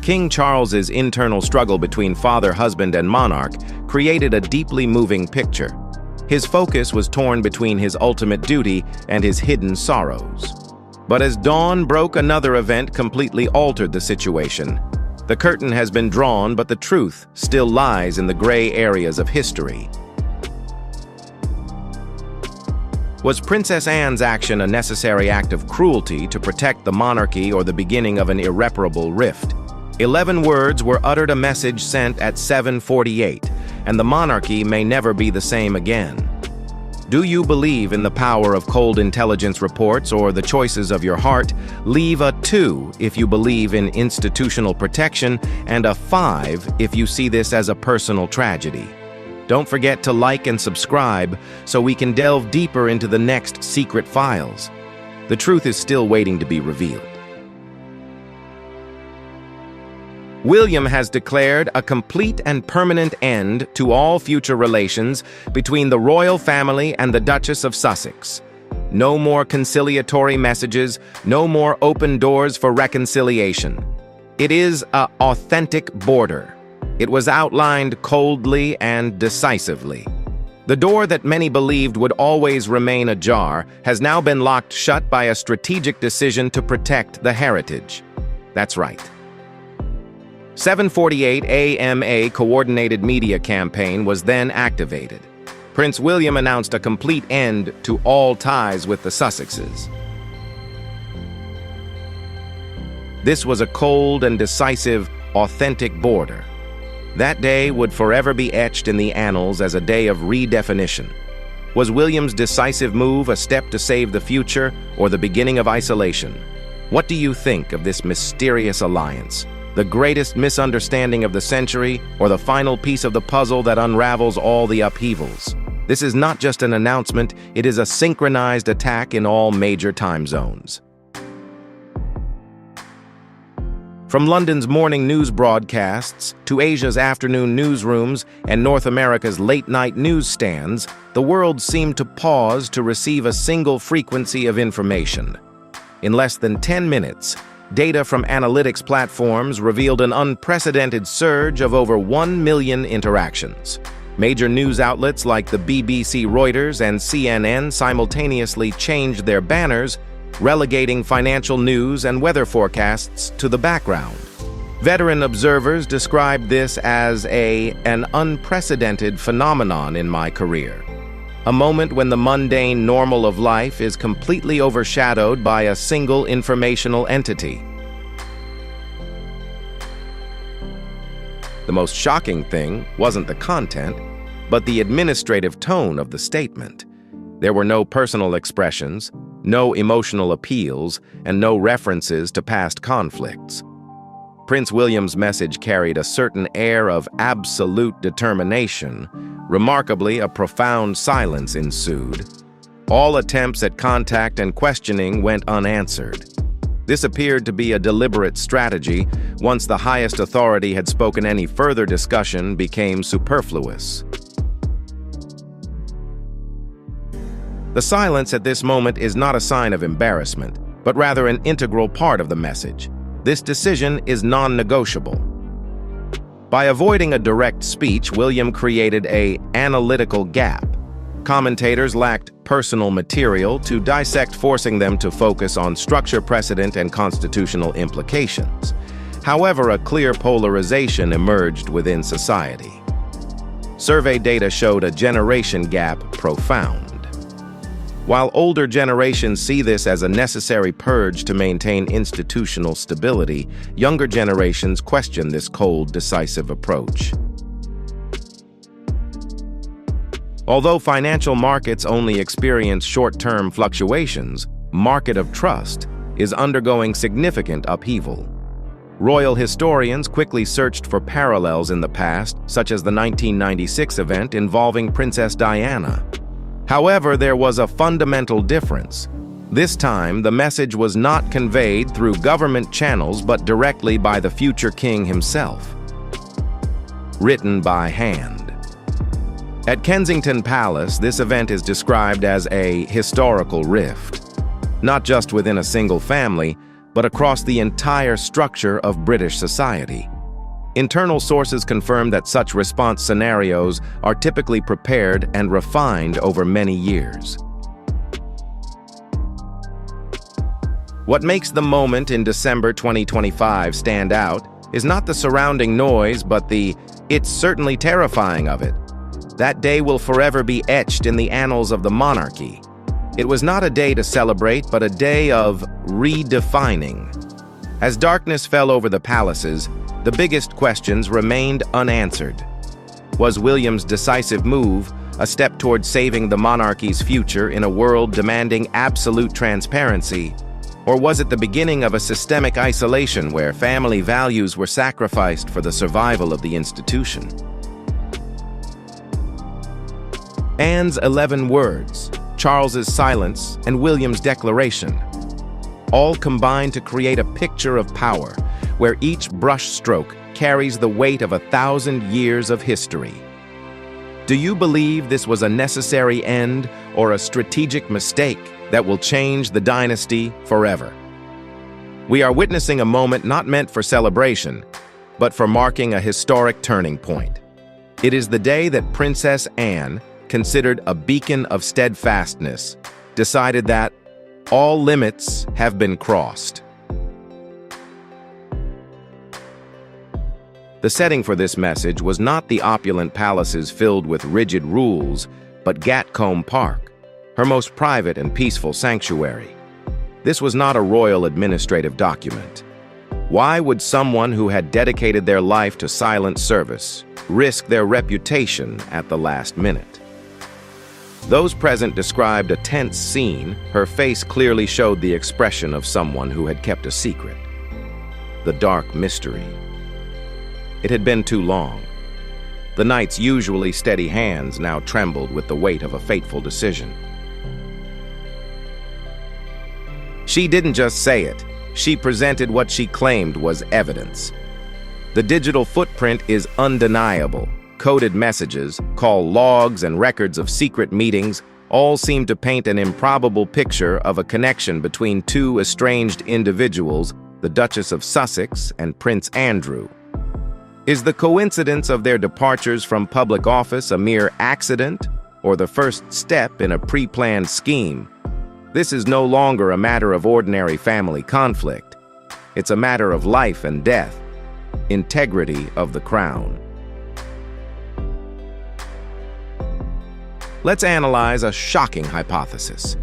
Speaker 1: King Charles's internal struggle between father, husband, and monarch created a deeply moving picture. His focus was torn between his ultimate duty and his hidden sorrows. But as dawn broke, another event completely altered the situation. The curtain has been drawn, but the truth still lies in the gray areas of history. Was Princess Anne's action a necessary act of cruelty to protect the monarchy or the beginning of an irreparable rift? 11 words were uttered, a message sent at 7:48, and the monarchy may never be the same again. Do you believe in the power of cold intelligence reports or the choices of your heart? Leave a 2 if you believe in institutional protection, and a 5 if you see this as a personal tragedy. Don't forget to like and subscribe so we can delve deeper into the next secret files. The truth is still waiting to be revealed. William has declared a complete and permanent end to all future relations between the royal family and the Duchess of Sussex. No more conciliatory messages, no more open doors for reconciliation. It is an authentic border. It was outlined coldly and decisively. The door that many believed would always remain ajar has now been locked shut by a strategic decision to protect the heritage. That's right. 7:48 a.m. A coordinated media campaign was then activated. Prince William announced a complete end to all ties with the Sussexes. This was a cold and decisive, authentic border. That day would forever be etched in the annals as a day of redefinition. Was William's decisive move a step to save the future or the beginning of isolation? What do you think of this mysterious alliance? The greatest misunderstanding of the century or the final piece of the puzzle that unravels all the upheavals? This is not just an announcement, it is a synchronized attack in all major time zones. From London's morning news broadcasts to Asia's afternoon newsrooms and North America's late-night newsstands, the world seemed to pause to receive a single frequency of information. In less than 10 minutes, data from analytics platforms revealed an unprecedented surge of over 1 million interactions. Major news outlets like the BBC, Reuters, and CNN simultaneously changed their banners, relegating financial news and weather forecasts to the background. Veteran observers described this as an unprecedented phenomenon in my career. A moment when the mundane normal of life is completely overshadowed by a single informational entity. The most shocking thing wasn't the content, but the administrative tone of the statement. There were no personal expressions, no emotional appeals, and no references to past conflicts. Prince William's message carried a certain air of absolute determination. Remarkably, a profound silence ensued. All attempts at contact and questioning went unanswered. This appeared to be a deliberate strategy. Once the highest authority had spoken, any further discussion became superfluous. The silence at this moment is not a sign of embarrassment, but rather an integral part of the message. This decision is non-negotiable. By avoiding a direct speech, William created an analytical gap. Commentators lacked personal material to dissect, forcing them to focus on structure, precedent, and constitutional implications. However, a clear polarization emerged within society. Survey data showed a generation gap profound. While older generations see this as a necessary purge to maintain institutional stability, younger generations question this cold, decisive approach. Although financial markets only experience short-term fluctuations, market of trust is undergoing significant upheaval. Royal historians quickly searched for parallels in the past, such as the 1996 event involving Princess Diana. However, there was a fundamental difference. This time, the message was not conveyed through government channels but directly by the future king himself. Written by hand. At Kensington Palace, this event is described as a historical rift, not just within a single family, but across the entire structure of British society. Internal sources confirm that such response scenarios are typically prepared and refined over many years. What makes the moment in December 2025 stand out is not the surrounding noise, but the "it's certainly terrifying" of it. That day will forever be etched in the annals of the monarchy. It was not a day to celebrate, but a day of redefining. As darkness fell over the palaces, the biggest questions remained unanswered. Was William's decisive move a step toward saving the monarchy's future in a world demanding absolute transparency? Or was it the beginning of a systemic isolation where family values were sacrificed for the survival of the institution? Anne's 11 words, Charles's silence, and William's declaration all combine to create a picture of power where each brushstroke carries the weight of 1,000 years of history. Do you believe this was a necessary end or a strategic mistake that will change the dynasty forever? We are witnessing a moment not meant for celebration, but for marking a historic turning point. It is the day that Princess Anne, considered a beacon of steadfastness, decided that all limits have been crossed. The setting for this message was not the opulent palaces filled with rigid rules, but Gatcombe Park, her most private and peaceful sanctuary. This was not a royal administrative document. Why would someone who had dedicated their life to silent service risk their reputation at the last minute? Those present described a tense scene. Her face clearly showed the expression of someone who had kept a secret. The dark mystery. It had been too long. The knight's usually steady hands now trembled with the weight of a fateful decision. She didn't just say it. She presented what she claimed was evidence. The digital footprint is undeniable. Coded messages, call logs, and records of secret meetings all seem to paint an improbable picture of a connection between two estranged individuals, the Duchess of Sussex and Prince Andrew. Is the coincidence of their departures from public office a mere accident, or the first step in a pre-planned scheme? This is no longer a matter of ordinary family conflict. It's a matter of life and death, integrity of the crown. Let's analyze a shocking hypothesis.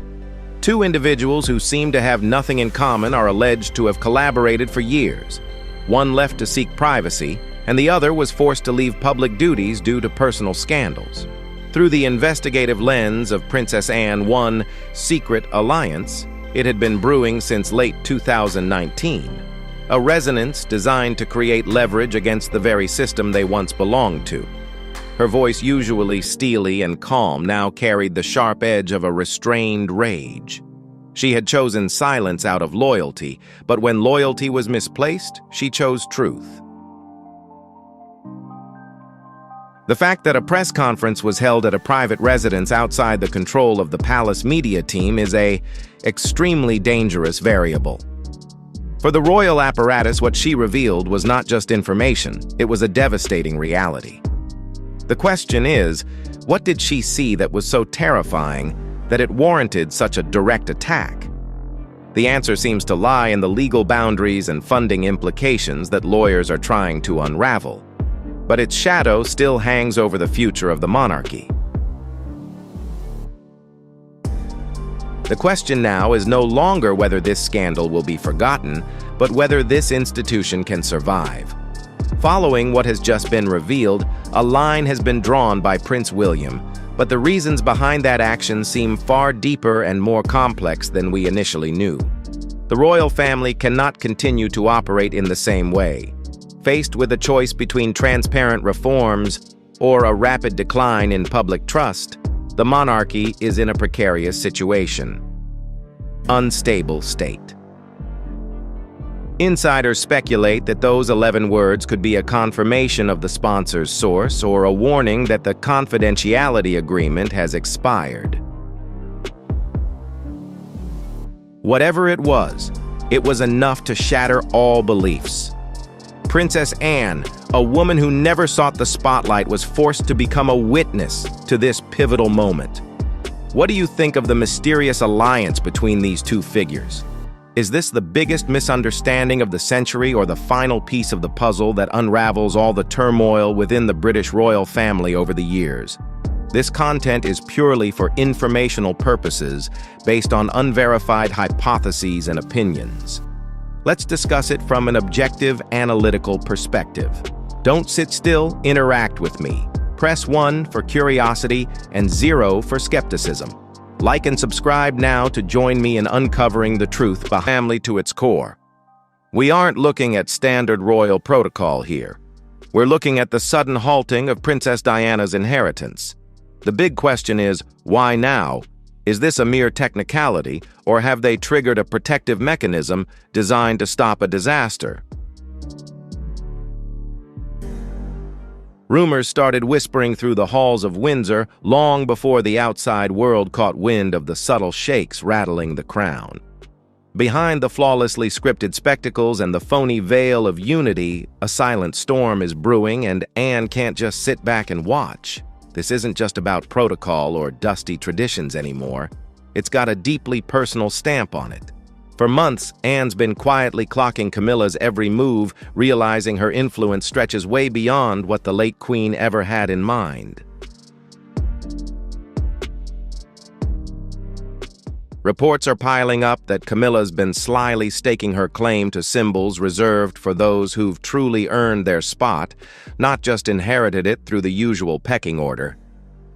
Speaker 1: Two individuals who seem to have nothing in common are alleged to have collaborated for years. One left to seek privacy, and the other was forced to leave public duties due to personal scandals. Through the investigative lens of Princess Anne, one secret alliance, it had been brewing since late 2019. A resonance designed to create leverage against the very system they once belonged to. Her voice, usually steely and calm, now carried the sharp edge of a restrained rage. She had chosen silence out of loyalty, but when loyalty was misplaced, she chose truth. The fact that a press conference was held at a private residence outside the control of the palace media team is an extremely dangerous variable. For the royal apparatus, what she revealed was not just information, it was a devastating reality. The question is, what did she see that was so terrifying that it warranted such a direct attack? The answer seems to lie in the legal boundaries and funding implications that lawyers are trying to unravel. But its shadow still hangs over the future of the monarchy. The question now is no longer whether this scandal will be forgotten, but whether this institution can survive. Following what has just been revealed, a line has been drawn by Prince William, but the reasons behind that action seem far deeper and more complex than we initially knew. The royal family cannot continue to operate in the same way. Faced with a choice between transparent reforms or a rapid decline in public trust, the monarchy is in a precarious situation. Unstable state. Insiders speculate that those 11 words could be a confirmation of the sponsor's source or a warning that the confidentiality agreement has expired. Whatever it was enough to shatter all beliefs. Princess Anne, a woman who never sought the spotlight, was forced to become a witness to this pivotal moment. What do you think of the mysterious alliance between these two figures? Is this the biggest misunderstanding of the century or the final piece of the puzzle that unravels all the turmoil within the British royal family over the years? This content is purely for informational purposes based on unverified hypotheses and opinions. Let's discuss it from an objective, analytical perspective. Don't sit still, interact with me. Press 1 for curiosity and 0 for skepticism. Like and subscribe now to join me in uncovering the truth behind the family to its core. We aren't looking at standard royal protocol here. We're looking at the sudden halting of Princess Diana's inheritance. The big question is, why now? Is this a mere technicality, or have they triggered a protective mechanism designed to stop a disaster? Rumors started whispering through the halls of Windsor long before the outside world caught wind of the subtle shakes rattling the crown. Behind the flawlessly scripted spectacles and the phony veil of unity, a silent storm is brewing, and Anne can't just sit back and watch. This isn't just about protocol or dusty traditions anymore. It's got a deeply personal stamp on it. For months, Anne's been quietly clocking Camilla's every move, realizing her influence stretches way beyond what the late Queen ever had in mind. Reports are piling up that Camilla's been slyly staking her claim to symbols reserved for those who've truly earned their spot, not just inherited it through the usual pecking order.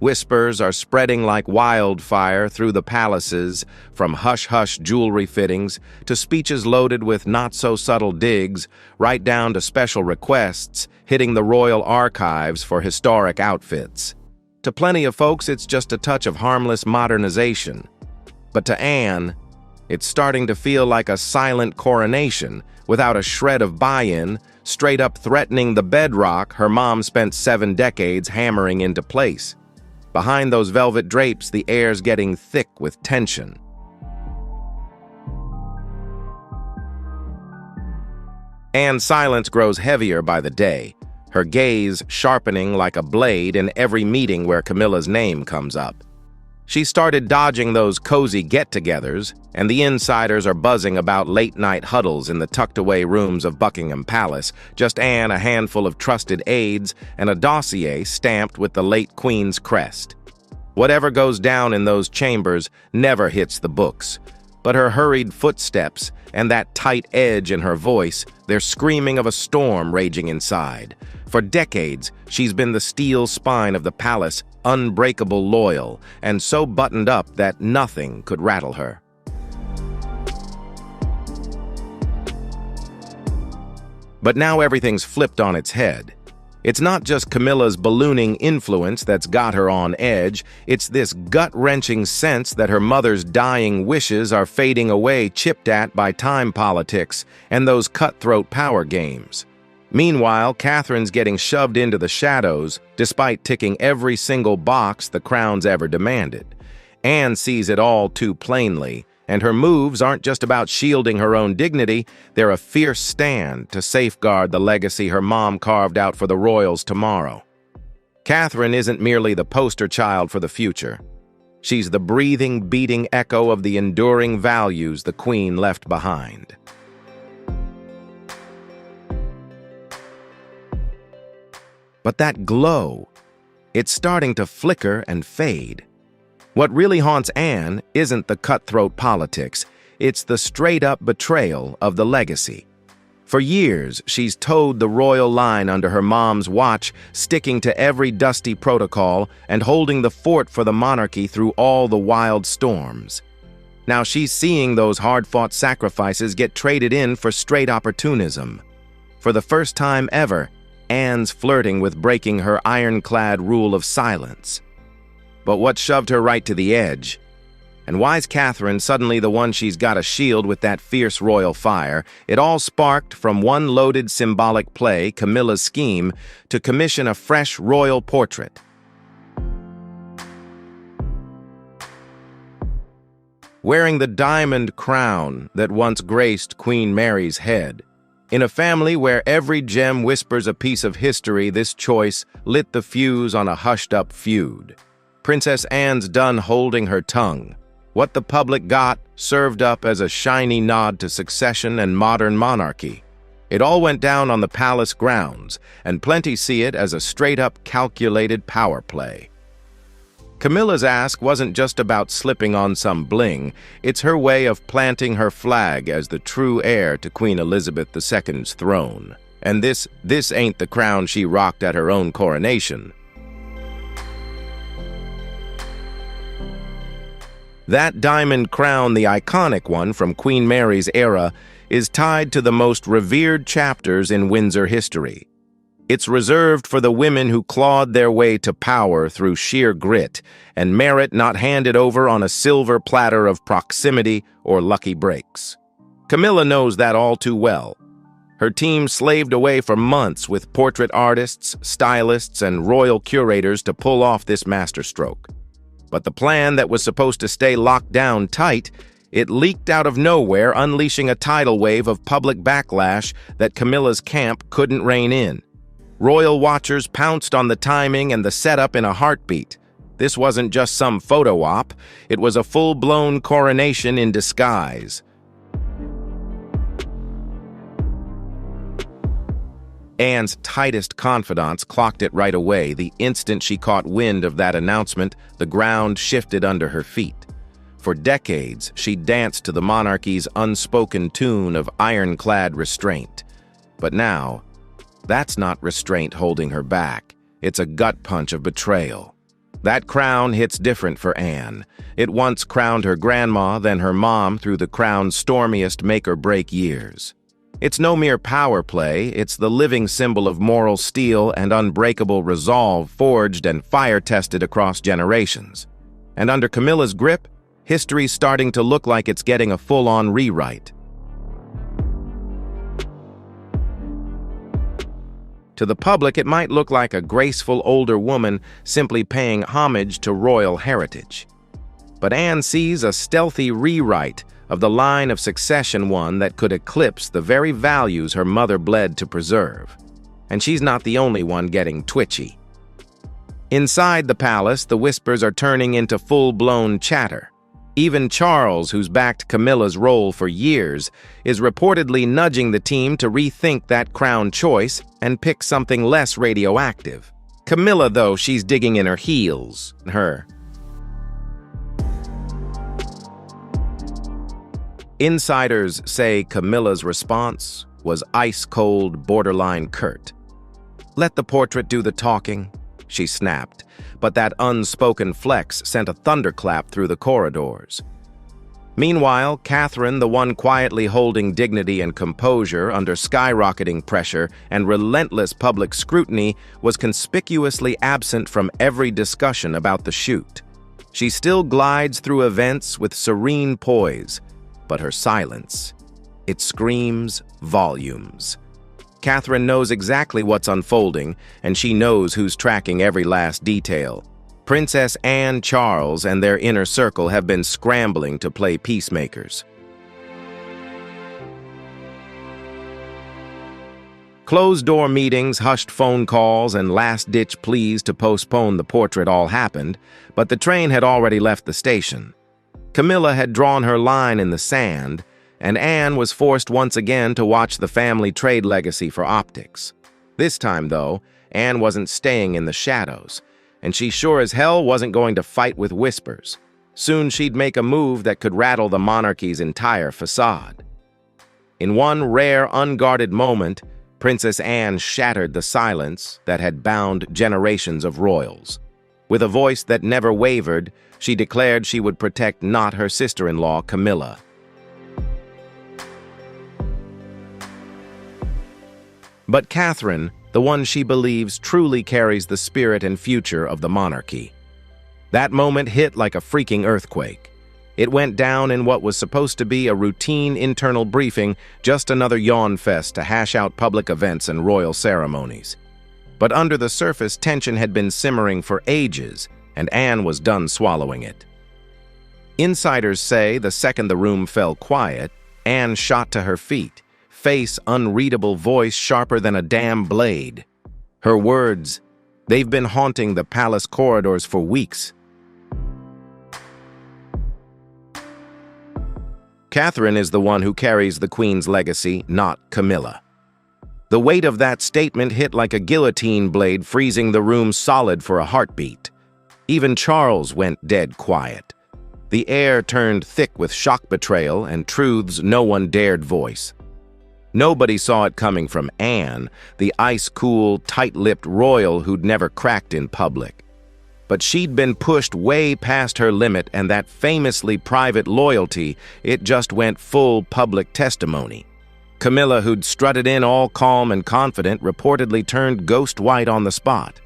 Speaker 1: Whispers are spreading like wildfire through the palaces, from hush-hush jewelry fittings to speeches loaded with not-so-subtle digs, right down to special requests hitting the royal archives for historic outfits. To plenty of folks, it's just a touch of harmless modernization. But to Anne, it's starting to feel like a silent coronation, without a shred of buy-in, straight up threatening the bedrock her mom spent 7 decades hammering into place. Behind those velvet drapes, the air's getting thick with tension. Anne's silence grows heavier by the day, her gaze sharpening like a blade in every meeting where Camilla's name comes up. She started dodging those cozy get-togethers, and the insiders are buzzing about late-night huddles in the tucked-away rooms of Buckingham Palace, just Anne, a handful of trusted aides, and a dossier stamped with the late Queen's crest. Whatever goes down in those chambers never hits the books, but her hurried footsteps and that tight edge in her voice, they're screaming of a storm raging inside. For decades, she's been the steel spine of the palace, unbreakable, loyal, and so buttoned up that nothing could rattle her. But now everything's flipped on its head. It's not just Camilla's ballooning influence that's got her on edge, it's this gut-wrenching sense that her mother's dying wishes are fading away, chipped at by time politics and those cutthroat power games. Meanwhile, Catherine's getting shoved into the shadows, despite ticking every single box the crown's ever demanded. Anne sees it all too plainly, and her moves aren't just about shielding her own dignity, they're a fierce stand to safeguard the legacy her mom carved out for the royals tomorrow. Catherine isn't merely the poster child for the future. She's the breathing, beating echo of the enduring values the Queen left behind. But that glow, it's starting to flicker and fade. What really haunts Anne isn't the cutthroat politics, it's the straight-up betrayal of the legacy. For years, she's towed the royal line under her mom's watch, sticking to every dusty protocol and holding the fort for the monarchy through all the wild storms. Now she's seeing those hard-fought sacrifices get traded in for straight opportunism. For the first time ever, Anne's flirting with breaking her ironclad rule of silence. But what shoved her right to the edge? And why's Catherine suddenly the one she's got to shield with that fierce royal fire? It all sparked from one loaded symbolic play, Camilla's scheme, to commission a fresh royal portrait. Wearing the diamond crown that once graced Queen Mary's head. In a family where every gem whispers a piece of history, this choice lit the fuse on a hushed-up feud. Princess Anne's done holding her tongue. What the public got served up as a shiny nod to succession and modern monarchy. It all went down on the palace grounds, and plenty see it as a straight-up calculated power play. Camilla's ask wasn't just about slipping on some bling, it's her way of planting her flag as the true heir to Queen Elizabeth II's throne. And this ain't the crown she rocked at her own coronation. That diamond crown, the iconic one from Queen Mary's era, is tied to the most revered chapters in Windsor history. It's reserved for the women who clawed their way to power through sheer grit and merit, not handed over on a silver platter of proximity or lucky breaks. Camilla knows that all too well. Her team slaved away for months with portrait artists, stylists, and royal curators to pull off this masterstroke. But the plan that was supposed to stay locked down tight, it leaked out of nowhere, unleashing a tidal wave of public backlash that Camilla's camp couldn't rein in. Royal watchers pounced on the timing and the setup in a heartbeat. This wasn't just some photo op, it was a full-blown coronation in disguise. Anne's tightest confidants clocked it right away. The instant she caught wind of that announcement, the ground shifted under her feet. For decades, she danced to the monarchy's unspoken tune of ironclad restraint. But now, that's not restraint holding her back. It's a gut punch of betrayal. That crown hits different for Anne. It once crowned her grandma, then her mom through the crown's stormiest make-or-break years. It's no mere power play, it's the living symbol of moral steel and unbreakable resolve forged and fire-tested across generations. And under Camilla's grip, history's starting to look like it's getting a full-on rewrite. To the public, it might look like a graceful older woman simply paying homage to royal heritage. But Anne sees a stealthy rewrite of the line of succession, one that could eclipse the very values her mother bled to preserve. And she's not the only one getting twitchy. Inside the palace, the whispers are turning into full-blown chatter. Even Charles, who's backed Camilla's role for years, is reportedly nudging the team to rethink that crown choice and pick something less radioactive. Camilla, though, she's digging in her heels. Insiders say Camilla's response was ice-cold, borderline curt. "Let the portrait do the talking," she snapped, but that unspoken flex sent a thunderclap through the corridors. Meanwhile, Catherine, the one quietly holding dignity and composure under skyrocketing pressure and relentless public scrutiny, was conspicuously absent from every discussion about the shoot. She still glides through events with serene poise, but her silence, it screams volumes. Catherine knows exactly what's unfolding, and she knows who's tracking every last detail. Princess Anne, Charles, and their inner circle have been scrambling to play peacemakers. Closed-door meetings, hushed phone calls, and last-ditch pleas to postpone the portrait all happened, but the train had already left the station. Camilla had drawn her line in the sand, and Anne was forced once again to watch the family trade legacy for optics. This time, though, Anne wasn't staying in the shadows, and she sure as hell wasn't going to fight with whispers. Soon she'd make a move that could rattle the monarchy's entire facade. In one rare, unguarded moment, Princess Anne shattered the silence that had bound generations of royals. With a voice that never wavered, she declared she would protect not her sister-in-law, Camilla. But Catherine, the one she believes truly carries the spirit and future of the monarchy. That moment hit like a freaking earthquake. It went down in what was supposed to be a routine internal briefing, just another yawn fest to hash out public events and royal ceremonies. But under the surface, tension had been simmering for ages, and Anne was done swallowing it. Insiders say the second the room fell quiet, Anne shot to her feet, face unreadable, voice sharper than a damn blade. Her words, "They've been haunting the palace corridors for weeks." Catherine is the one who carries the Queen's legacy, not Camilla. The weight of that statement hit like a guillotine blade, freezing the room solid for a heartbeat. Even Charles went dead quiet. The air turned thick with shock betrayal and truths no one dared voice. Nobody saw it coming from Anne, the ice-cool, tight-lipped royal who'd never cracked in public. But she'd been pushed way past her limit, and that famously private loyalty, it just went full public testimony. Camilla, who'd strutted in all calm and confident, reportedly turned ghost white on the spot.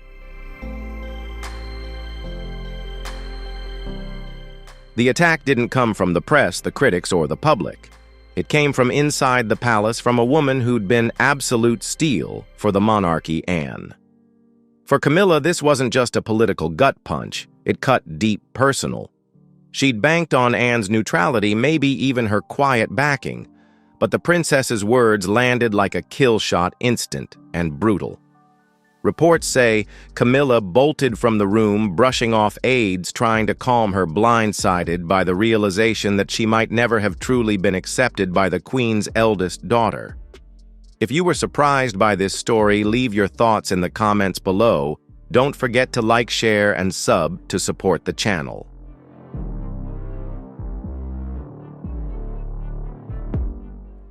Speaker 1: The attack didn't come from the press, the critics, or the public. It came from inside the palace, from a woman who'd been absolute steel for the monarchy, Anne. For Camilla, this wasn't just a political gut punch. It cut deep personal. She'd banked on Anne's neutrality, maybe even her quiet backing, but the princess's words landed like a kill shot, instant and brutal. Reports say Camilla bolted from the room, brushing off aides, trying to calm her, blindsided by the realization that she might never have truly been accepted by the Queen's eldest daughter. If you were surprised by this story, leave your thoughts in the comments below. Don't forget to like, share, and sub to support the channel.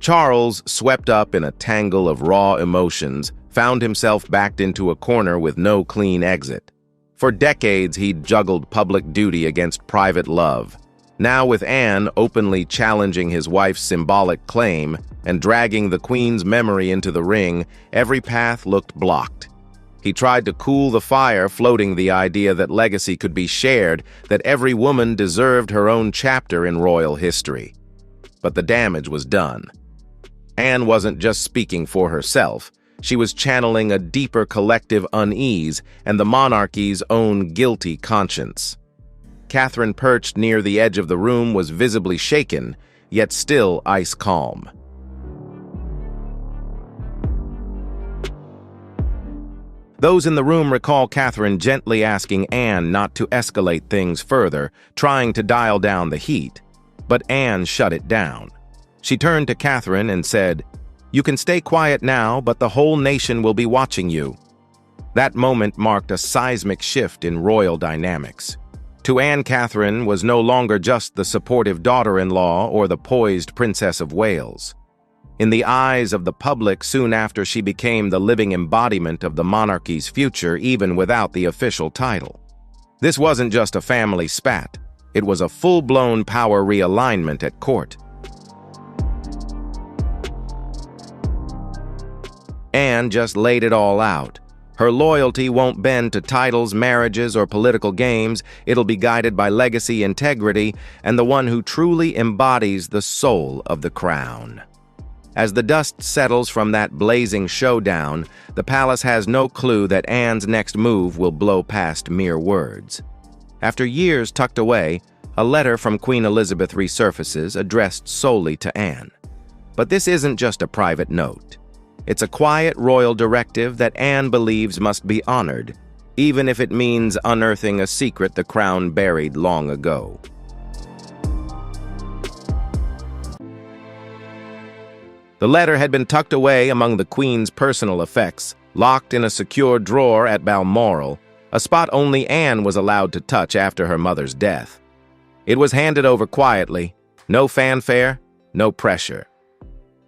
Speaker 1: Charles, swept up in a tangle of raw emotions, found himself backed into a corner with no clean exit. For decades, he'd juggled public duty against private love. Now, with Anne openly challenging his wife's symbolic claim and dragging the Queen's memory into the ring, every path looked blocked. He tried to cool the fire, floating the idea that legacy could be shared, that every woman deserved her own chapter in royal history. But the damage was done. Anne wasn't just speaking for herself. She was channeling a deeper collective unease and the monarchy's own guilty conscience. Catherine, perched near the edge of the room, was visibly shaken, yet still ice calm. Those in the room recall Catherine gently asking Anne not to escalate things further, trying to dial down the heat. But Anne shut it down. She turned to Catherine and said, "You can stay quiet now, but the whole nation will be watching you." That moment marked a seismic shift in royal dynamics. To Anne, Catherine was no longer just the supportive daughter-in-law or the poised Princess of Wales. In the eyes of the public, soon after, she became the living embodiment of the monarchy's future, even without the official title. This wasn't just a family spat. It was a full-blown power realignment at court. Anne just laid it all out. Her loyalty won't bend to titles, marriages, or political games. It'll be guided by legacy, integrity, and the one who truly embodies the soul of the crown. As the dust settles from that blazing showdown, the palace has no clue that Anne's next move will blow past mere words. After years tucked away, a letter from Queen Elizabeth resurfaces, addressed solely to Anne. But this isn't just a private note. It's a quiet royal directive that Anne believes must be honored, even if it means unearthing a secret the crown buried long ago. The letter had been tucked away among the Queen's personal effects, locked in a secure drawer at Balmoral, a spot only Anne was allowed to touch after her mother's death. It was handed over quietly, no fanfare, no pressure.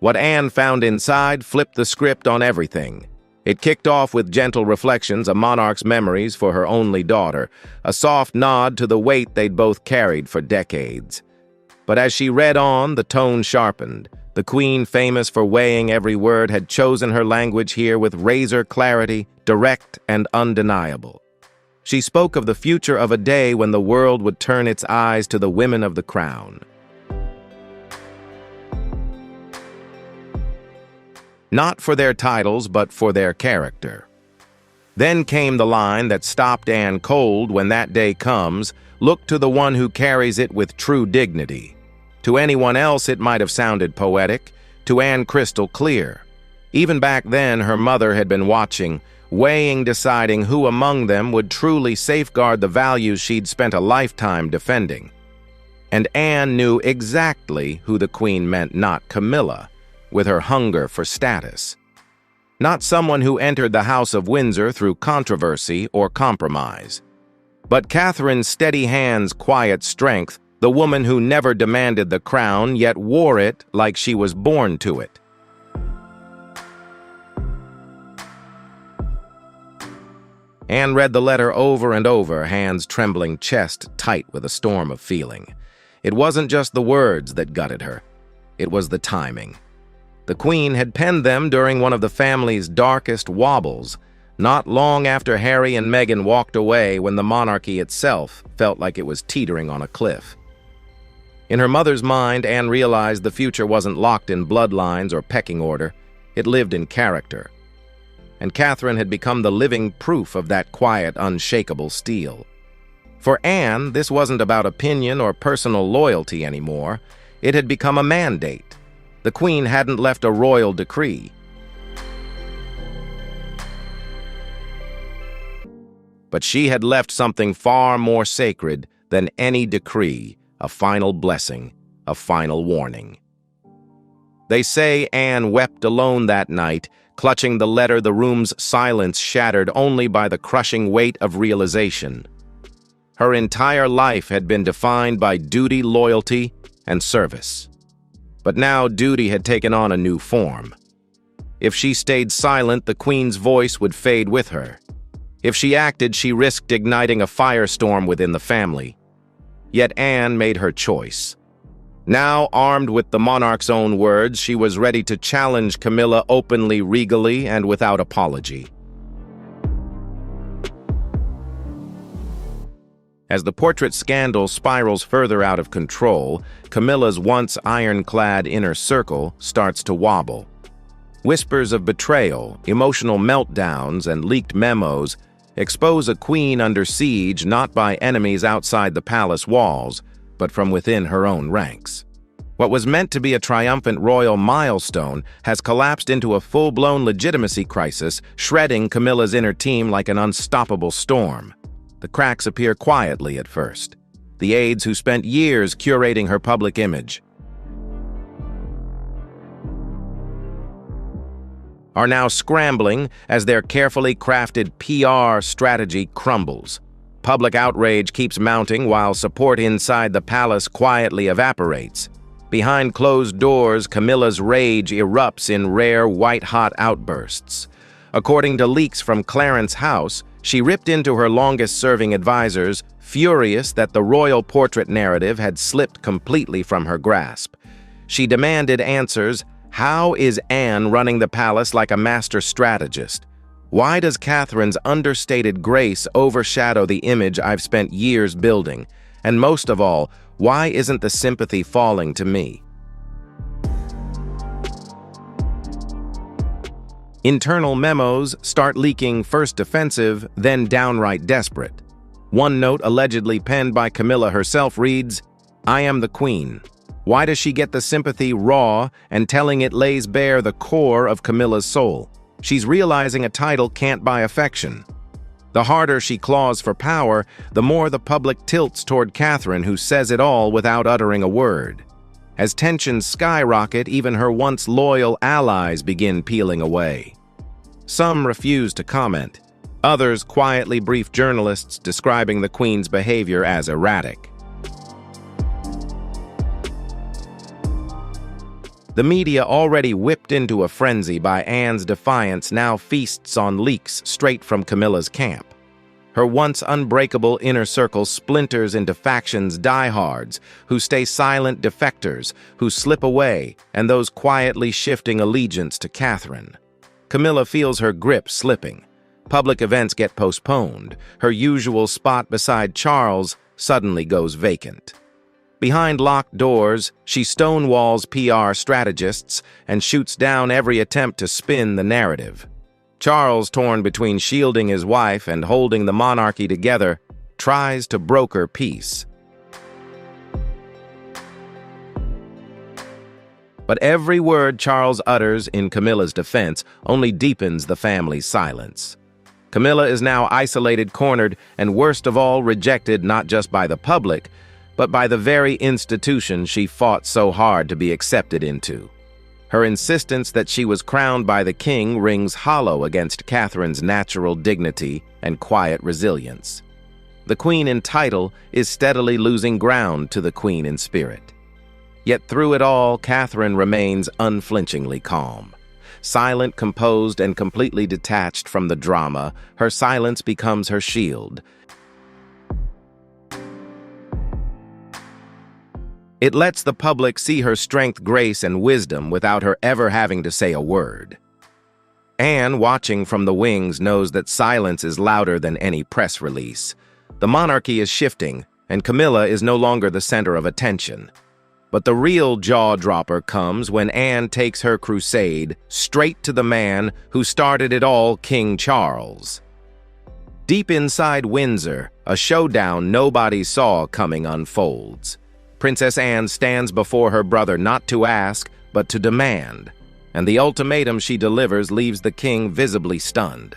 Speaker 1: What Anne found inside flipped the script on everything. It kicked off with gentle reflections, a monarch's memories for her only daughter, a soft nod to the weight they'd both carried for decades. But as she read on, the tone sharpened. The Queen, famous for weighing every word, had chosen her language here with razor clarity, direct and undeniable. She spoke of the future of a day when the world would turn its eyes to the women of the crown. Not for their titles, but for their character. Then came the line that stopped Anne cold. When that day comes, look to the one who carries it with true dignity. To anyone else it might have sounded poetic, to Anne crystal clear. Even back then her mother had been watching, weighing, deciding who among them would truly safeguard the values she'd spent a lifetime defending. And Anne knew exactly who the Queen meant, not Camilla, with her hunger for status. Not someone who entered the House of Windsor through controversy or compromise. But Catherine's steady hands, quiet strength, the woman who never demanded the crown yet wore it like she was born to it. Anne read the letter over and over, hands trembling, chest tight with a storm of feeling. It wasn't just the words that gutted her. It was the timing. The Queen had penned them during one of the family's darkest wobbles, not long after Harry and Meghan walked away, when the monarchy itself felt like it was teetering on a cliff. In her mother's mind, Anne realized the future wasn't locked in bloodlines or pecking order. It lived in character. And Catherine had become the living proof of that quiet, unshakable steel. For Anne, this wasn't about opinion or personal loyalty anymore. It had become a mandate. The Queen hadn't left a royal decree. But she had left something far more sacred than any decree, a final blessing, a final warning. They say Anne wept alone that night, clutching the letter, the room's silence shattered only by the crushing weight of realization. Her entire life had been defined by duty, loyalty, and service. But now duty had taken on a new form. If she stayed silent, the Queen's voice would fade with her. If she acted, she risked igniting a firestorm within the family. Yet Anne made her choice. Now, armed with the monarch's own words, she was ready to challenge Camilla openly, regally, and without apology. As the portrait scandal spirals further out of control, Camilla's once ironclad inner circle starts to wobble. Whispers of betrayal, emotional meltdowns, and leaked memos expose a queen under siege not by enemies outside the palace walls, but from within her own ranks. What was meant to be a triumphant royal milestone has collapsed into a full-blown legitimacy crisis, shredding Camilla's inner team like an unstoppable storm. The cracks appear quietly at first. The aides who spent years curating her public image are now scrambling as their carefully crafted PR strategy crumbles. Public outrage keeps mounting while support inside the palace quietly evaporates. Behind closed doors, Camilla's rage erupts in rare white-hot outbursts. According to leaks from Clarence's house, she ripped into her longest-serving advisors, furious that the royal portrait narrative had slipped completely from her grasp. She demanded answers. How is Anne running the palace like a master strategist? Why does Catherine's understated grace overshadow the image I've spent years building? And most of all, why isn't the sympathy falling to me? Internal memos start leaking, first defensive, then downright desperate. One note allegedly penned by Camilla herself reads, "I am the Queen." Why does she get the sympathy raw and telling it lays bare the core of Camilla's soul? She's realizing a title can't buy affection. The harder she claws for power, the more the public tilts toward Catherine, who says it all without uttering a word. As tensions skyrocket, even her once loyal allies begin peeling away. Some refuse to comment. Others quietly brief journalists describing the Queen's behavior as erratic. The media, already whipped into a frenzy by Anne's defiance, now feasts on leaks straight from Camilla's camp. Her once unbreakable inner circle splinters into factions, diehards, who stay silent defectors, who slip away, and those quietly shifting allegiance to Catherine. Camilla feels her grip slipping. Public events get postponed. Her usual spot beside Charles suddenly goes vacant. Behind locked doors, she stonewalls PR strategists and shoots down every attempt to spin the narrative. Charles, torn between shielding his wife and holding the monarchy together, tries to broker peace. But every word Charles utters in Camilla's defense only deepens the family's silence. Camilla is now isolated, cornered, and worst of all, rejected not just by the public, but by the very institution she fought so hard to be accepted into. Her insistence that she was crowned by the king rings hollow against Catherine's natural dignity and quiet resilience. The queen in title is steadily losing ground to the queen in spirit. Yet through it all, Catherine remains unflinchingly calm. Silent, composed, and completely detached from the drama, her silence becomes her shield. It lets the public see her strength, grace, and wisdom without her ever having to say a word. Anne, watching from the wings, knows that silence is louder than any press release. The monarchy is shifting, and Camilla is no longer the center of attention. But the real jaw-dropper comes when Anne takes her crusade straight to the man who started it all, King Charles. Deep inside Windsor, a showdown nobody saw coming unfolds. Princess Anne stands before her brother not to ask, but to demand, and the ultimatum she delivers leaves the king visibly stunned.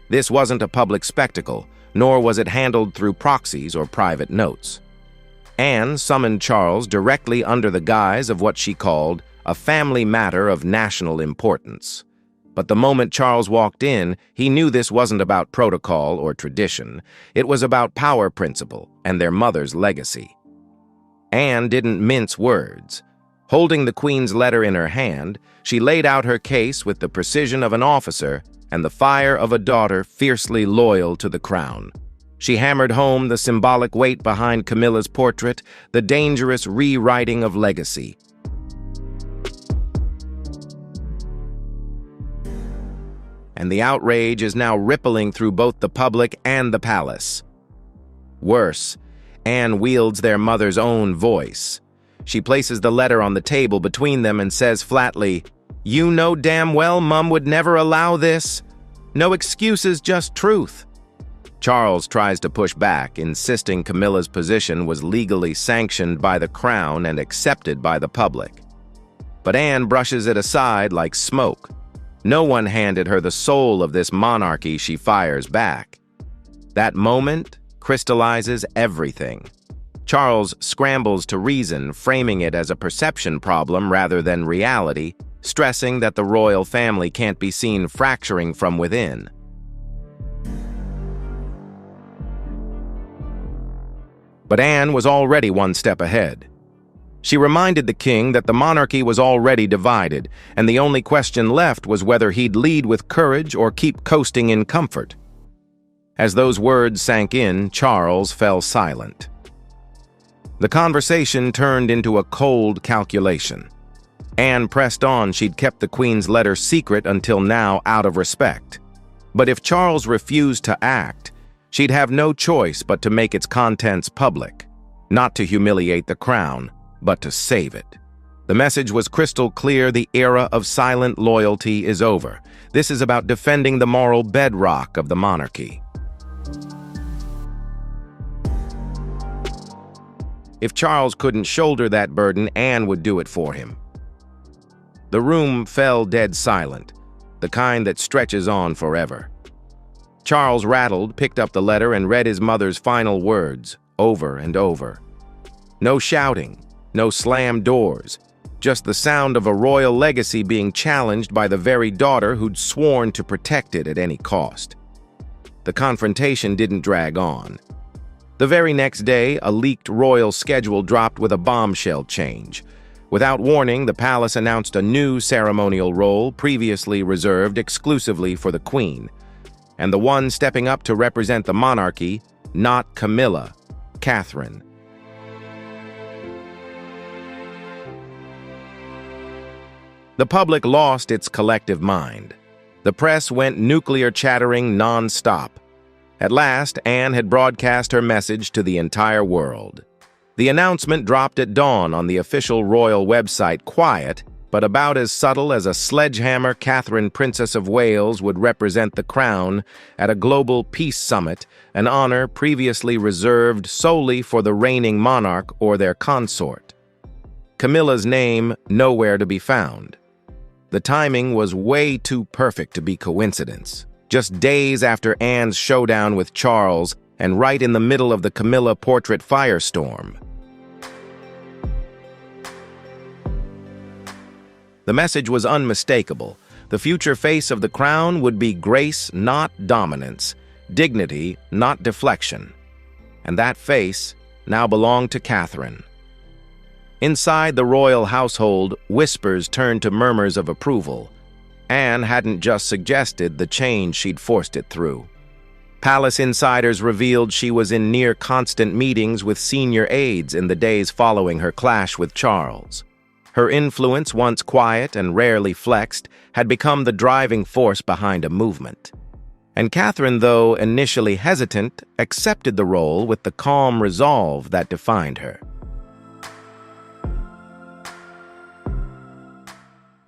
Speaker 1: This wasn't a public spectacle, nor was it handled through proxies or private notes. Anne summoned Charles directly under the guise of what she called a family matter of national importance. But the moment Charles walked in, he knew this wasn't about protocol or tradition. It was about power principle and their mother's legacy. Anne didn't mince words. Holding the Queen's letter in her hand, she laid out her case with the precision of an officer and the fire of a daughter fiercely loyal to the crown. She hammered home the symbolic weight behind Camilla's portrait, the dangerous rewriting of legacy. And the outrage is now rippling through both the public and the palace. Worse, Anne wields their mother's own voice. She places the letter on the table between them and says flatly, "You know damn well Mum would never allow this. No excuses, just truth." Charles tries to push back, insisting Camilla's position was legally sanctioned by the crown and accepted by the public. But Anne brushes it aside like smoke. No one handed her the soul of this monarchy, she fires back. That moment crystallizes everything. Charles scrambles to reason, framing it as a perception problem rather than reality, stressing that the royal family can't be seen fracturing from within. But Anne was already one step ahead. She reminded the king that the monarchy was already divided, and the only question left was whether he'd lead with courage or keep coasting in comfort. As those words sank in, Charles fell silent. The conversation turned into a cold calculation. Anne pressed on she'd kept the Queen's letter secret until now out of respect. But if Charles refused to act, she'd have no choice but to make its contents public, not to humiliate the crown, but to save it. The message was crystal clear: the era of silent loyalty is over. This is about defending the moral bedrock of the monarchy. If Charles couldn't shoulder that burden, Anne would do it for him. The room fell dead silent, the kind that stretches on forever. Charles, rattled, picked up the letter and read his mother's final words over and over. No shouting, no slammed doors, just the sound of a royal legacy being challenged by the very daughter who'd sworn to protect it at any cost. The confrontation didn't drag on. The very next day, a leaked royal schedule dropped with a bombshell change. Without warning, the palace announced a new ceremonial role previously reserved exclusively for the Queen, and the one stepping up to represent the monarchy, not Camilla, Catherine. The public lost its collective mind. The press went nuclear chattering non-stop. At last, Anne had broadcast her message to the entire world. The announcement dropped at dawn on the official royal website, quiet, but about as subtle as a sledgehammer. Catherine, Princess of Wales, would represent the crown at a global peace summit, an honor previously reserved solely for the reigning monarch or their consort. Camilla's name nowhere to be found. The timing was way too perfect to be coincidence. Just days after Anne's showdown with Charles, and right in the middle of the Camilla portrait firestorm. The message was unmistakable. The future face of the crown would be grace, not dominance, dignity, not deflection. And that face now belonged to Catherine. Inside the royal household, whispers turned to murmurs of approval. Anne hadn't just suggested the change, she'd forced it through. Palace insiders revealed she was in near-constant meetings with senior aides in the days following her clash with Charles. Her influence, once quiet and rarely flexed, had become the driving force behind a movement. And Catherine, though initially hesitant, accepted the role with the calm resolve that defined her.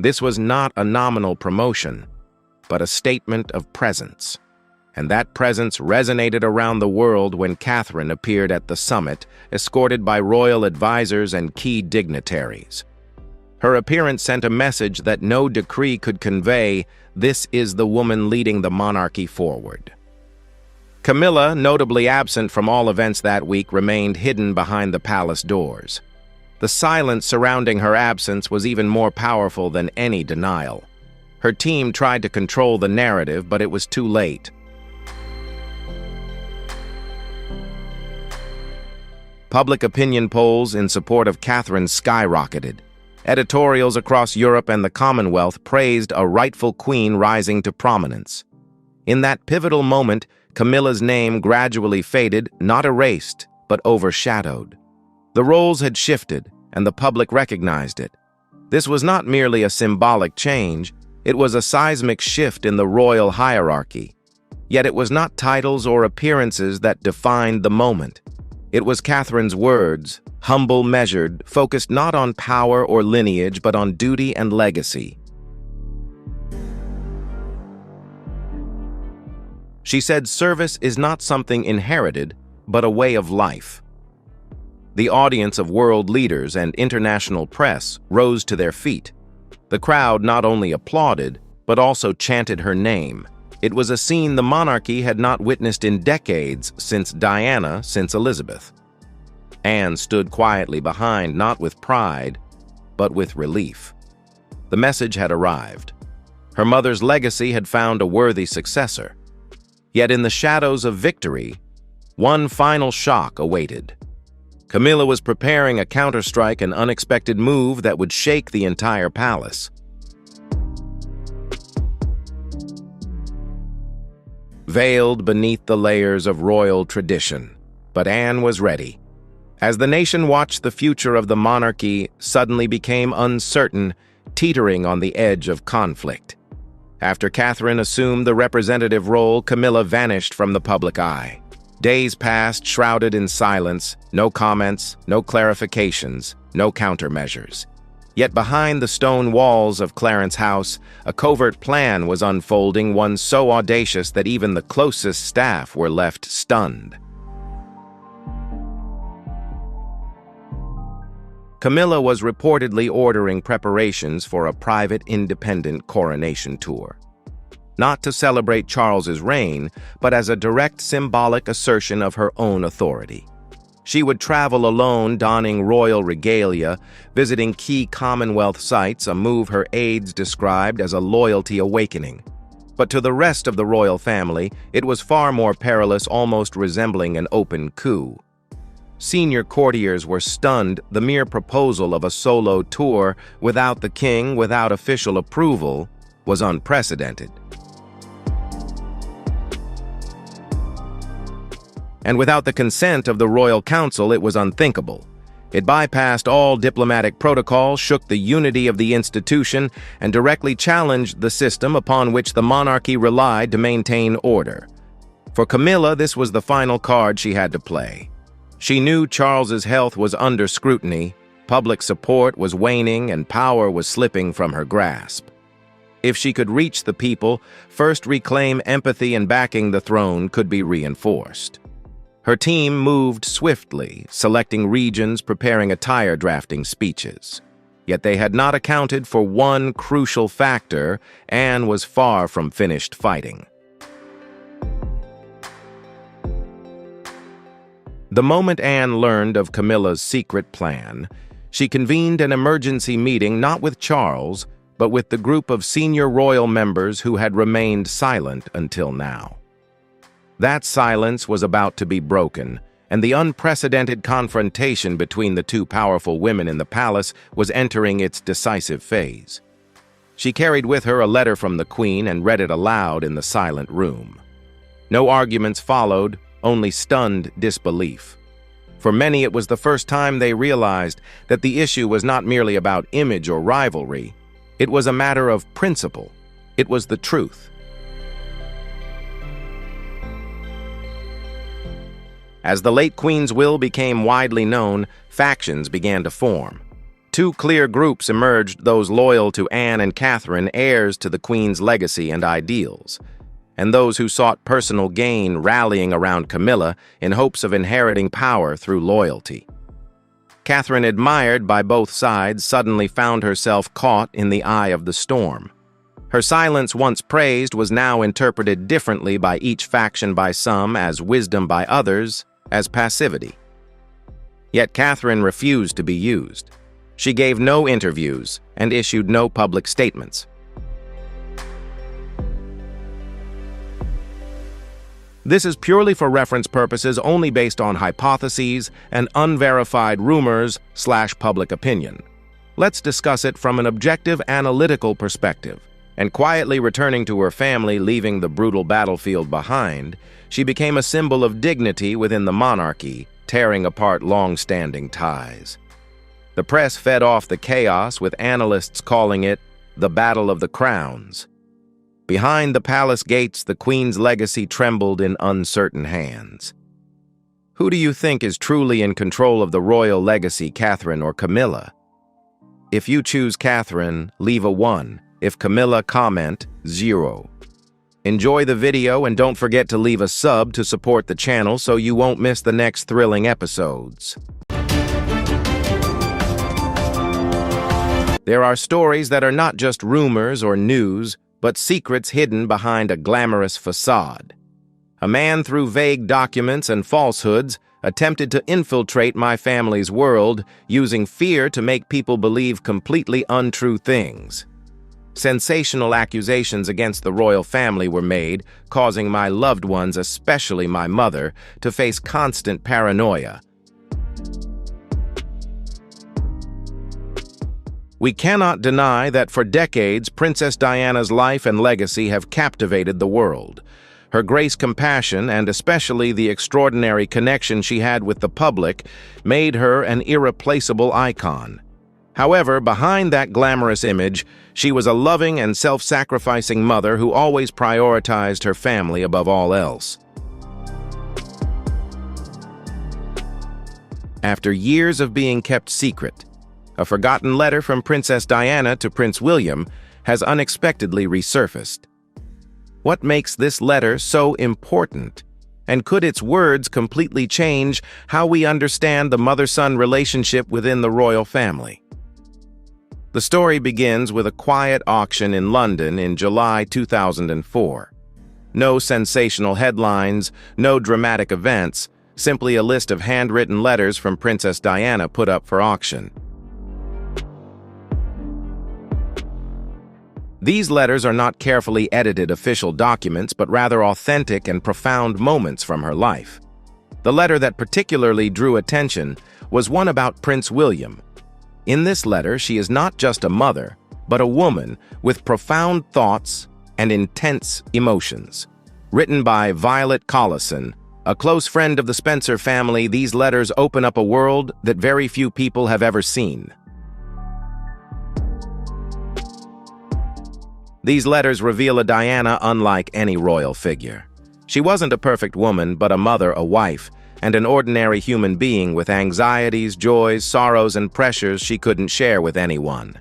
Speaker 1: This was not a nominal promotion, but a statement of presence. And that presence resonated around the world when Catherine appeared at the summit, escorted by royal advisors and key dignitaries. Her appearance sent a message that no decree could convey: this is the woman leading the monarchy forward. Camilla, notably absent from all events that week, remained hidden behind the palace doors. The silence surrounding her absence was even more powerful than any denial. Her team tried to control the narrative, but it was too late. Public opinion polls in support of Catherine skyrocketed. Editorials across Europe and the Commonwealth praised a rightful queen rising to prominence. In that pivotal moment, Camilla's name gradually faded, not erased, but overshadowed. The roles had shifted, and the public recognized it. This was not merely a symbolic change, it was a seismic shift in the royal hierarchy. Yet it was not titles or appearances that defined the moment. It was Catherine's words, humble, measured, focused not on power or lineage, but on duty and legacy. She said service is not something inherited, but a way of life. The audience of world leaders and international press rose to their feet. The crowd not only applauded, but also chanted her name. It was a scene the monarchy had not witnessed in decades, since Diana, since Elizabeth. Anne stood quietly behind, not with pride, but with relief. The message had arrived. Her mother's legacy had found a worthy successor. Yet in the shadows of victory, one final shock awaited. Camilla was preparing a counterstrike, an unexpected move that would shake the entire palace. Veiled beneath the layers of royal tradition, but Anne was ready. As the nation watched, the future of the monarchy suddenly became uncertain, teetering on the edge of conflict. After Catherine assumed the representative role, Camilla vanished from the public eye. Days passed, shrouded in silence, no comments, no clarifications, no countermeasures. Yet behind the stone walls of Clarence House, a covert plan was unfolding, one so audacious that even the closest staff were left stunned. Camilla was reportedly ordering preparations for a private, independent coronation tour. Not to celebrate Charles's reign, but as a direct symbolic assertion of her own authority. She would travel alone, donning royal regalia, visiting key Commonwealth sites, a move her aides described as a loyalty awakening. But to the rest of the royal family, it was far more perilous, almost resembling an open coup. Senior courtiers were stunned. The mere proposal of a solo tour without the king, without official approval, was unprecedented. And without the consent of the royal council, it was unthinkable. It bypassed all diplomatic protocol, shook the unity of the institution, and directly challenged the system upon which the monarchy relied to maintain order. For Camilla, this was the final card she had to play. She knew Charles's health was under scrutiny, public support was waning, and power was slipping from her grasp. If she could reach the people, first reclaim empathy and backing the throne could be reinforced. Her team moved swiftly, selecting regions, preparing attire, drafting speeches. Yet they had not accounted for one crucial factor. Anne was far from finished fighting. The moment Anne learned of Camilla's secret plan, she convened an emergency meeting not with Charles, but with the group of senior royal members who had remained silent until now. That silence was about to be broken, and the unprecedented confrontation between the two powerful women in the palace was entering its decisive phase. She carried with her a letter from the Queen and read it aloud in the silent room. No arguments followed, only stunned disbelief. For many, it was the first time they realized that the issue was not merely about image or rivalry. It was a matter of principle. It was the truth. As the late Queen's will became widely known, factions began to form. Two clear groups emerged, those loyal to Anne and Catherine, heirs to the Queen's legacy and ideals, and those who sought personal gain, rallying around Camilla in hopes of inheriting power through loyalty. Catherine, admired by both sides, suddenly found herself caught in the eye of the storm. Her silence, once praised, was now interpreted differently by each faction, by some as wisdom, by others as passivity. Yet Catherine refused to be used. She gave no interviews and issued no public statements. This is purely for reference purposes, only based on hypotheses and unverified rumors/public opinion. Let's discuss it from an objective, analytical perspective. And quietly returning to her family, leaving the brutal battlefield behind, she became a symbol of dignity within the monarchy, tearing apart long-standing ties. The press fed off the chaos, with analysts calling it the Battle of the Crowns. Behind the palace gates, the Queen's legacy trembled in uncertain hands. Who do you think is truly in control of the royal legacy, Catherine or Camilla? If you choose Catherine, leave a 1. If Camilla, comment 0. Enjoy the video and don't forget to leave a sub to support the channel so you won't miss the next thrilling episodes. There are stories that are not just rumors or news, but secrets hidden behind a glamorous facade. A man, through vague documents and falsehoods, attempted to infiltrate my family's world, using fear to make people believe completely untrue things. Sensational accusations against the royal family were made, causing my loved ones, especially my mother, to face constant paranoia. We cannot deny that for decades, Princess Diana's life and legacy have captivated the world. Her grace, compassion, and especially the extraordinary connection she had with the public made her an irreplaceable icon. However, behind that glamorous image, she was a loving and self-sacrificing mother who always prioritized her family above all else. After years of being kept secret, a forgotten letter from Princess Diana to Prince William has unexpectedly resurfaced. What makes this letter so important? And could its words completely change how we understand the mother-son relationship within the royal family? The story begins with a quiet auction in London in July 2004. No sensational headlines, no dramatic events, simply a list of handwritten letters from Princess Diana put up for auction. These letters are not carefully edited official documents, but rather authentic and profound moments from her life. The letter that particularly drew attention was one about Prince William. In this letter, she is not just a mother, but a woman with profound thoughts and intense emotions. Written by Violet Collison, A close friend of the Spencer family, these letters open up a world that very few people have ever seen. These letters reveal a Diana unlike any royal figure. She wasn't a perfect woman, but a mother, a wife, and an ordinary human being with anxieties, joys, sorrows, and pressures she couldn't share with anyone.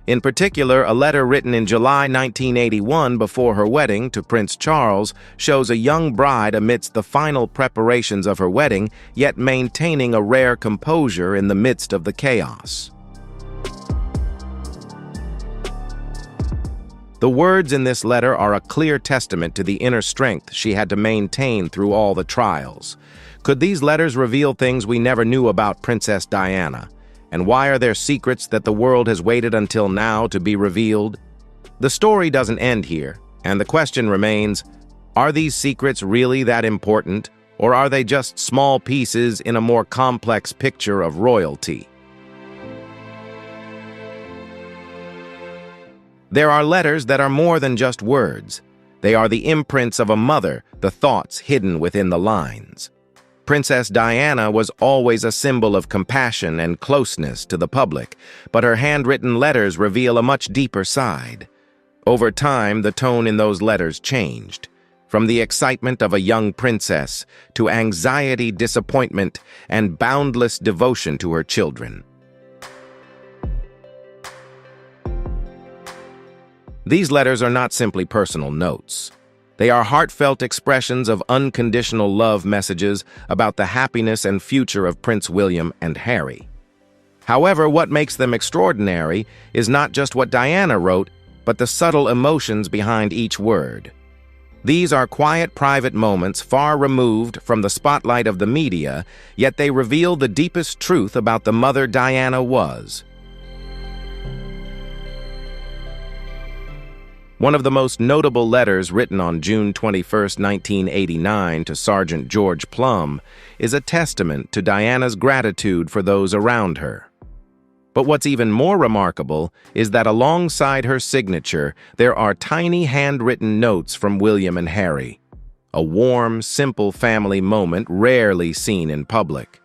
Speaker 1: In particular, a letter written in July 1981 before her wedding to Prince Charles shows a young bride amidst the final preparations of her wedding, yet maintaining a rare composure in the midst of the chaos. The words in this letter are a clear testament to the inner strength she had to maintain through all the trials. Could these letters reveal things we never knew about Princess Diana? And why are there secrets that the world has waited until now to be revealed? The story doesn't end here, and the question remains, are these secrets really that important, or are they just small pieces in a more complex picture of royalty? There are letters that are more than just words. They are the imprints of a mother, the thoughts hidden within the lines. Princess Diana was always a symbol of compassion and closeness to the public, but her handwritten letters reveal a much deeper side. Over time, the tone in those letters changed, from the excitement of a young princess to anxiety, disappointment, and boundless devotion to her children. These letters are not simply personal notes. They are heartfelt expressions of unconditional love messages about the happiness and future of Prince William and Harry. However, what makes them extraordinary is not just what Diana wrote, but the subtle emotions behind each word. These are quiet, private moments far removed from the spotlight of the media, yet they reveal the deepest truth about the mother Diana was. One of the most notable letters written on June 21, 1989 to Sergeant George Plum is a testament to Diana's gratitude for those around her. But what's even more remarkable is that alongside her signature, there are tiny handwritten notes from William and Harry, a warm, simple family moment rarely seen in public.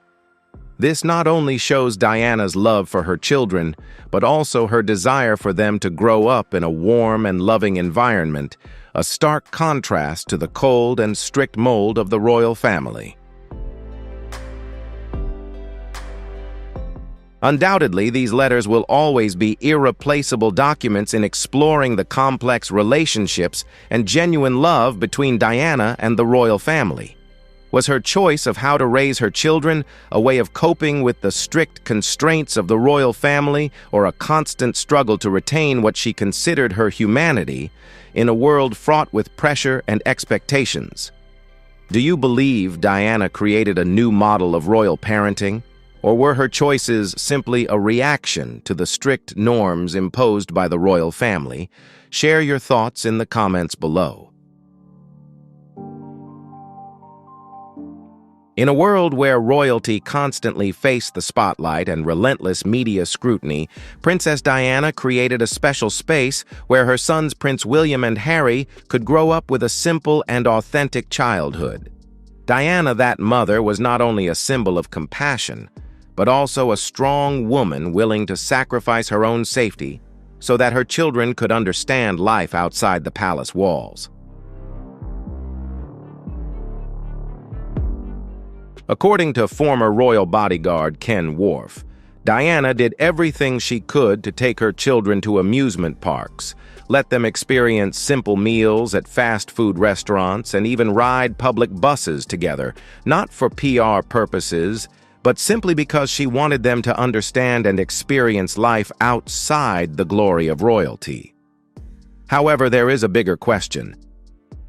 Speaker 1: This not only shows Diana's love for her children, but also her desire for them to grow up in a warm and loving environment, a stark contrast to the cold and strict mold of the royal family. Undoubtedly, these letters will always be irreplaceable documents in exploring the complex relationships and genuine love between Diana and the royal family. Was her choice of how to raise her children a way of coping with the strict constraints of the royal family, or a constant struggle to retain what she considered her humanity in a world fraught with pressure and expectations? Do you believe Diana created a new model of royal parenting, or were her choices simply a reaction to the strict norms imposed by the royal family? Share your thoughts in the comments below. In a world where royalty constantly faced the spotlight and relentless media scrutiny, Princess Diana created a special space where her sons Prince William and Harry could grow up with a simple and authentic childhood. Diana, that mother, was not only a symbol of compassion, but also a strong woman willing to sacrifice her own safety so that her children could understand life outside the palace walls. According to former royal bodyguard Ken Worf, Diana did everything she could to take her children to amusement parks, let them experience simple meals at fast food restaurants, and even ride public buses together, not for PR purposes, but simply because she wanted them to understand and experience life outside the glory of royalty. However, there is a bigger question.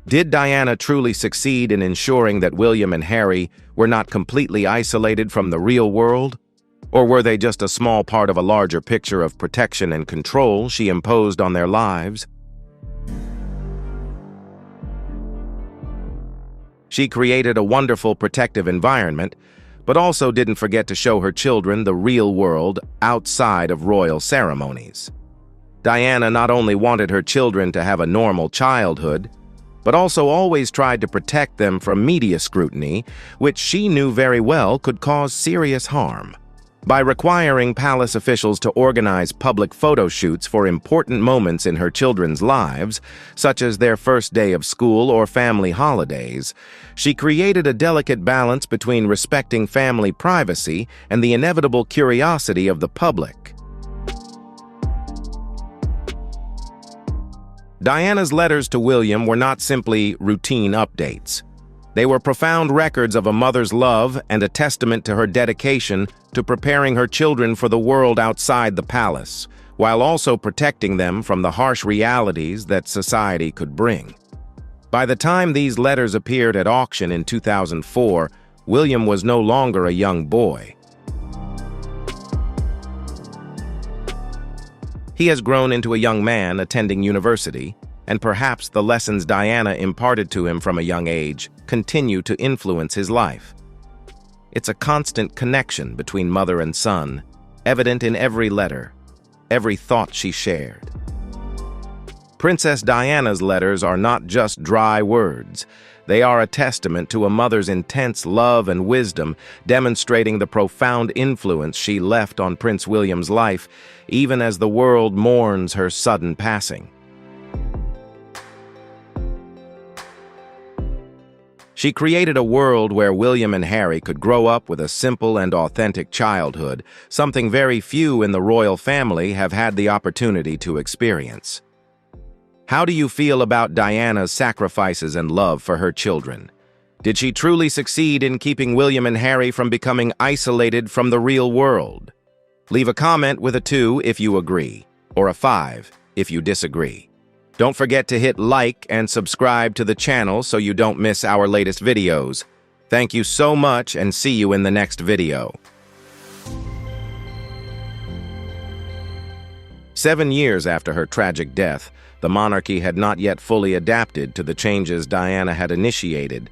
Speaker 1: Did Diana truly succeed in ensuring that William and Harry were not completely isolated from the real world? Or were they just a small part of a larger picture of protection and control she imposed on their lives? She created a wonderful protective environment, but also didn't forget to show her children the real world outside of royal ceremonies. Diana not only wanted her children to have a normal childhood, but also always tried to protect them from media scrutiny, which she knew very well could cause serious harm. By requiring palace officials to organize public photo shoots for important moments in her children's lives, such as their first day of school or family holidays, she created a delicate balance between respecting family privacy and the inevitable curiosity of the public. Diana's letters to William were not simply routine updates. They were profound records of a mother's love and a testament to her dedication to preparing her children for the world outside the palace, while also protecting them from the harsh realities that society could bring. By the time these letters appeared at auction in 2004, William was no longer a young boy. He has grown into a young man attending university, and perhaps the lessons Diana imparted to him from a young age continue to influence his life. It's a constant connection between mother and son, evident in every letter, every thought she shared. Princess Diana's letters are not just dry words. They are a testament to a mother's intense love and wisdom, demonstrating the profound influence she left on Prince William's life, even as the world mourns her sudden passing. She created a world where William and Harry could grow up with a simple and authentic childhood, something very few in the royal family have had the opportunity to experience. How do you feel about Diana's sacrifices and love for her children? Did she truly succeed in keeping William and Harry from becoming isolated from the real world? Leave a comment with a 2 if you agree, or a 5 if you disagree. Don't forget to hit like and subscribe to the channel so you don't miss our latest videos. Thank you so much and see you in the next video. 7 years after her tragic death, the monarchy had not yet fully adapted to the changes Diana had initiated,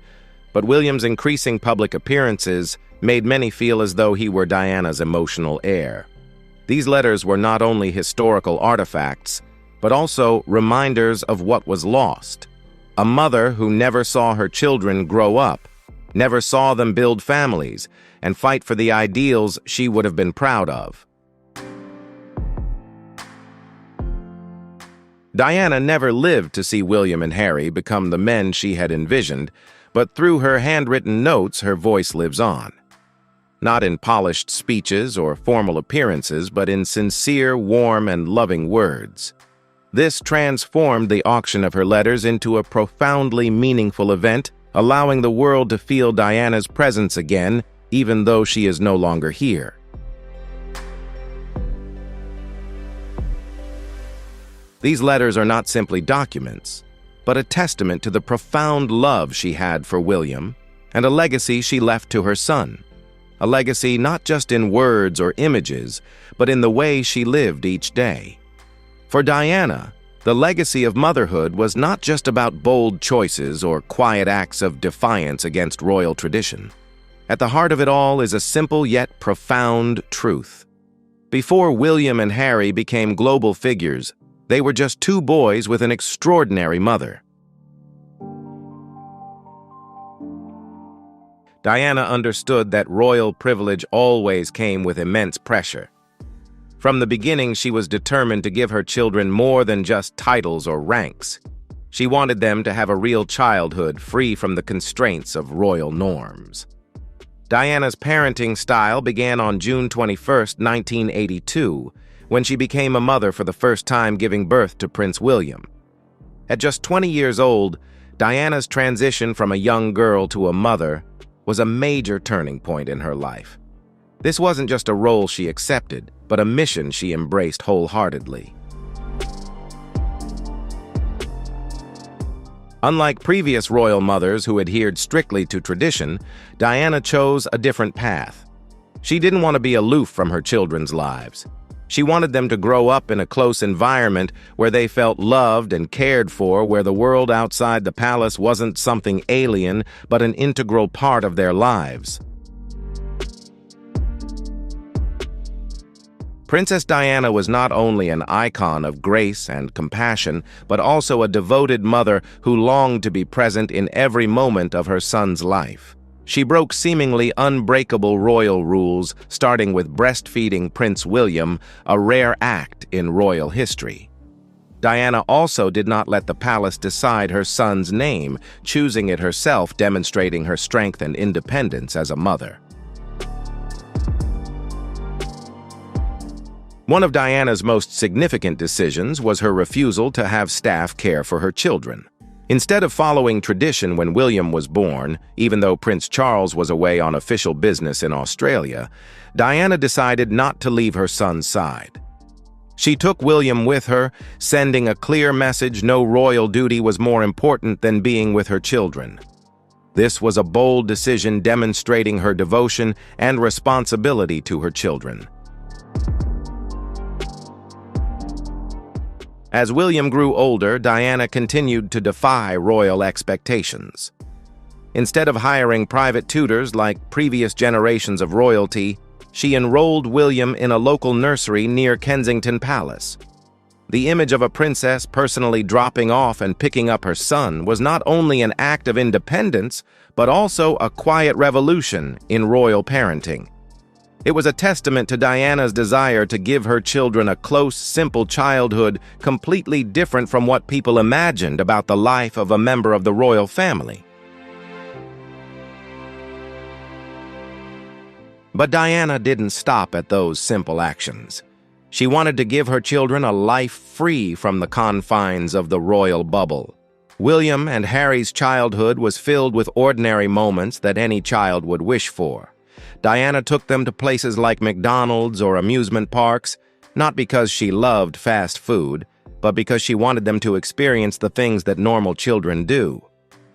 Speaker 1: but William's increasing public appearances made many feel as though he were Diana's emotional heir. These letters were not only historical artifacts, but also reminders of what was lost. A mother who never saw her children grow up, never saw them build families, and fight for the ideals she would have been proud of. Diana never lived to see William and Harry become the men she had envisioned, but through her handwritten notes, her voice lives on. Not in polished speeches or formal appearances, but in sincere, warm, and loving words. This transformed the auction of her letters into a profoundly meaningful event, allowing the world to feel Diana's presence again, even though she is no longer here. These letters are not simply documents, but a testament to the profound love she had for William and a legacy she left to her son. A legacy not just in words or images, but in the way she lived each day. For Diana, the legacy of motherhood was not just about bold choices or quiet acts of defiance against royal tradition. At the heart of it all is a simple yet profound truth. Before William and Harry became global figures, they were just 2 boys with an extraordinary mother. Diana understood that royal privilege always came with immense pressure. From the beginning, she was determined to give her children more than just titles or ranks. She wanted them to have a real childhood free from the constraints of royal norms. Diana's parenting style began on June 21, 1982, when she became a mother for the first time, giving birth to Prince William. At just 20 years old, Diana's transition from a young girl to a mother was a major turning point in her life. This wasn't just a role she accepted, but a mission she embraced wholeheartedly. Unlike previous royal mothers who adhered strictly to tradition, Diana chose a different path. She didn't want to be aloof from her children's lives. She wanted them to grow up in a close environment where they felt loved and cared for, where the world outside the palace wasn't something alien, but an integral part of their lives. Princess Diana was not only an icon of grace and compassion, but also a devoted mother who longed to be present in every moment of her son's life. She broke seemingly unbreakable royal rules, starting with breastfeeding Prince William, a rare act in royal history. Diana also did not let the palace decide her son's name, choosing it herself, demonstrating her strength and independence as a mother. One of Diana's most significant decisions was her refusal to have staff care for her children. Instead of following tradition when William was born, even though Prince Charles was away on official business in Australia, Diana decided not to leave her son's side. She took William with her, sending a clear message no royal duty was more important than being with her children. This was a bold decision demonstrating her devotion and responsibility to her children. As William grew older, Diana continued to defy royal expectations. Instead of hiring private tutors like previous generations of royalty, she enrolled William in a local nursery near Kensington Palace. The image of a princess personally dropping off and picking up her son was not only an act of independence, but also a quiet revolution in royal parenting. It was a testament to Diana's desire to give her children a close, simple childhood completely different from what people imagined about the life of a member of the royal family. But Diana didn't stop at those simple actions. She wanted to give her children a life free from the confines of the royal bubble. William and Harry's childhood was filled with ordinary moments that any child would wish for. Diana took them to places like McDonald's or amusement parks, not because she loved fast food, but because she wanted them to experience the things that normal children do.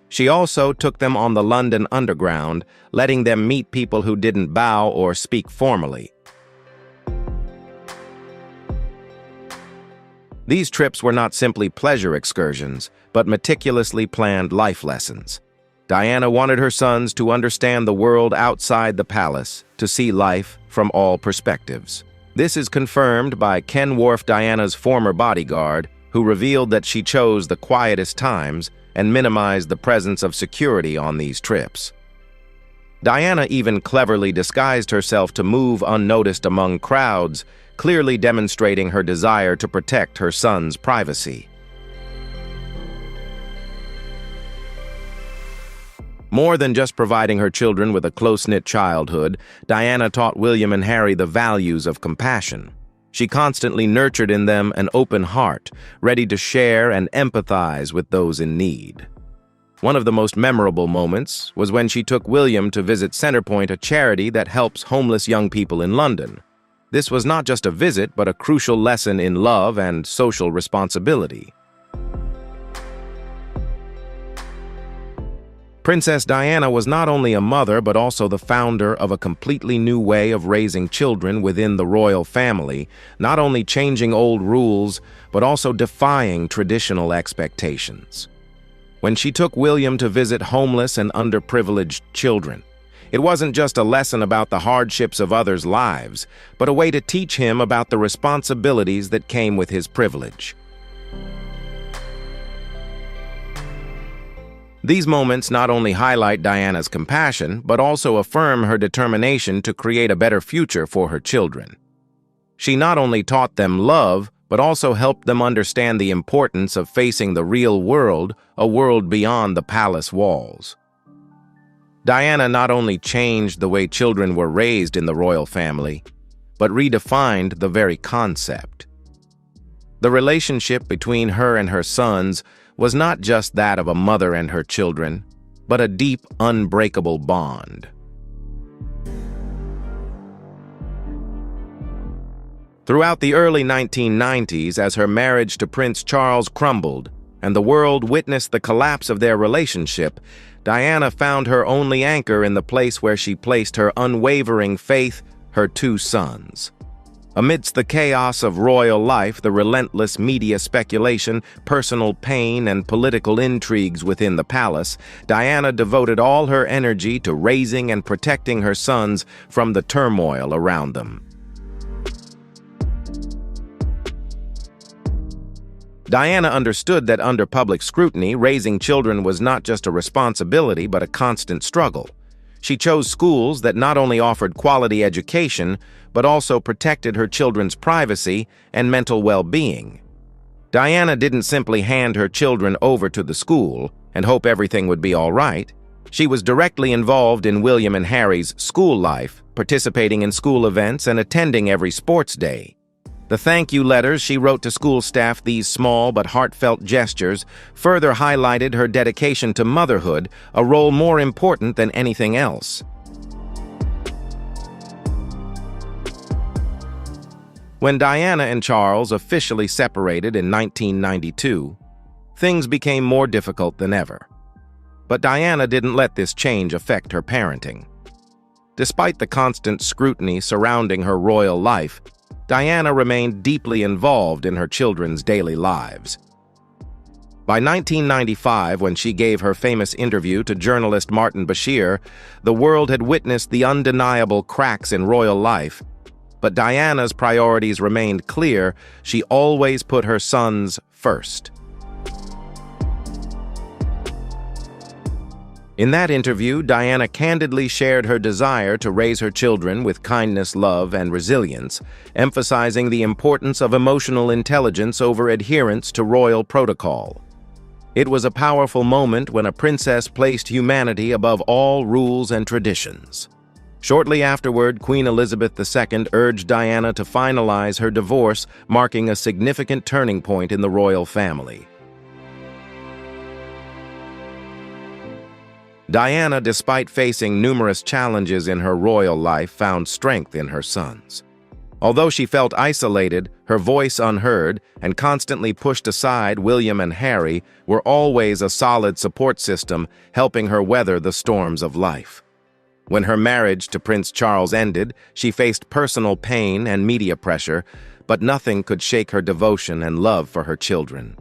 Speaker 1: She also took them on the London Underground, letting them meet people who didn't bow or speak formally. These trips were not simply pleasure excursions, but meticulously planned life lessons. Diana wanted her sons to understand the world outside the palace, to see life from all perspectives. This is confirmed by Ken Wharf, Diana's former bodyguard, who revealed that she chose the quietest times and minimized the presence of security on these trips. Diana even cleverly disguised herself to move unnoticed among crowds, clearly demonstrating her desire to protect her son's privacy. More than just providing her children with a close-knit childhood, Diana taught William and Harry the values of compassion. She constantly nurtured in them an open heart, ready to share and empathize with those in need. One of the most memorable moments was when she took William to visit Centrepoint, a charity that helps homeless young people in London. This was not just a visit, but a crucial lesson in love and social responsibility. Princess Diana was not only a mother, but also the founder of a completely new way of raising children within the royal family, not only changing old rules, but also defying traditional expectations. When she took William to visit homeless and underprivileged children, it wasn't just a lesson about the hardships of others' lives, but a way to teach him about the responsibilities that came with his privilege. These moments not only highlight Diana's compassion, but also affirm her determination to create a better future for her children. She not only taught them love, but also helped them understand the importance of facing the real world, a world beyond the palace walls. Diana not only changed the way children were raised in the royal family, but redefined the very concept. The relationship between her and her sons was not just that of a mother and her children, but a deep, unbreakable bond. Throughout the early 1990s, as her marriage to Prince Charles crumbled and the world witnessed the collapse of their relationship, Diana found her only anchor in the place where she placed her unwavering faith, her two sons. Amidst the chaos of royal life, the relentless media speculation, personal pain, and political intrigues within the palace, Diana devoted all her energy to raising and protecting her sons from the turmoil around them. Diana understood that under public scrutiny, raising children was not just a responsibility but a constant struggle. She chose schools that not only offered quality education, but also protected her children's privacy and mental well-being. Diana didn't simply hand her children over to the school and hope everything would be all right. She was directly involved in William and Harry's school life, participating in school events and attending every sports day. The thank you letters she wrote to school staff, these small but heartfelt gestures, further highlighted her dedication to motherhood, a role more important than anything else. When Diana and Charles officially separated in 1992, things became more difficult than ever. But Diana didn't let this change affect her parenting. Despite the constant scrutiny surrounding her royal life, Diana remained deeply involved in her children's daily lives. By 1995, when she gave her famous interview to journalist Martin Bashir, the world had witnessed the undeniable cracks in royal life. But Diana's priorities remained clear. She always put her sons first. In that interview, Diana candidly shared her desire to raise her children with kindness, love, and resilience, emphasizing the importance of emotional intelligence over adherence to royal protocol. It was a powerful moment when a princess placed humanity above all rules and traditions. Shortly afterward, Queen Elizabeth II urged Diana to finalize her divorce, marking a significant turning point in the royal family. Diana, despite facing numerous challenges in her royal life, found strength in her sons. Although she felt isolated, her voice unheard, and constantly pushed aside, William and Harry were always a solid support system, helping her weather the storms of life. When her marriage to Prince Charles ended, she faced personal pain and media pressure, but nothing could shake her devotion and love for her children.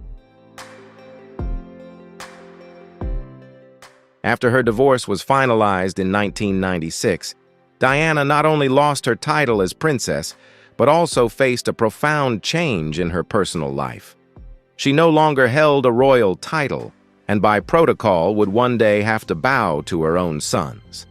Speaker 1: After her divorce was finalized in 1996, Diana not only lost her title as princess, but also faced a profound change in her personal life. She no longer held a royal title, and by protocol would one day have to bow to her own sons.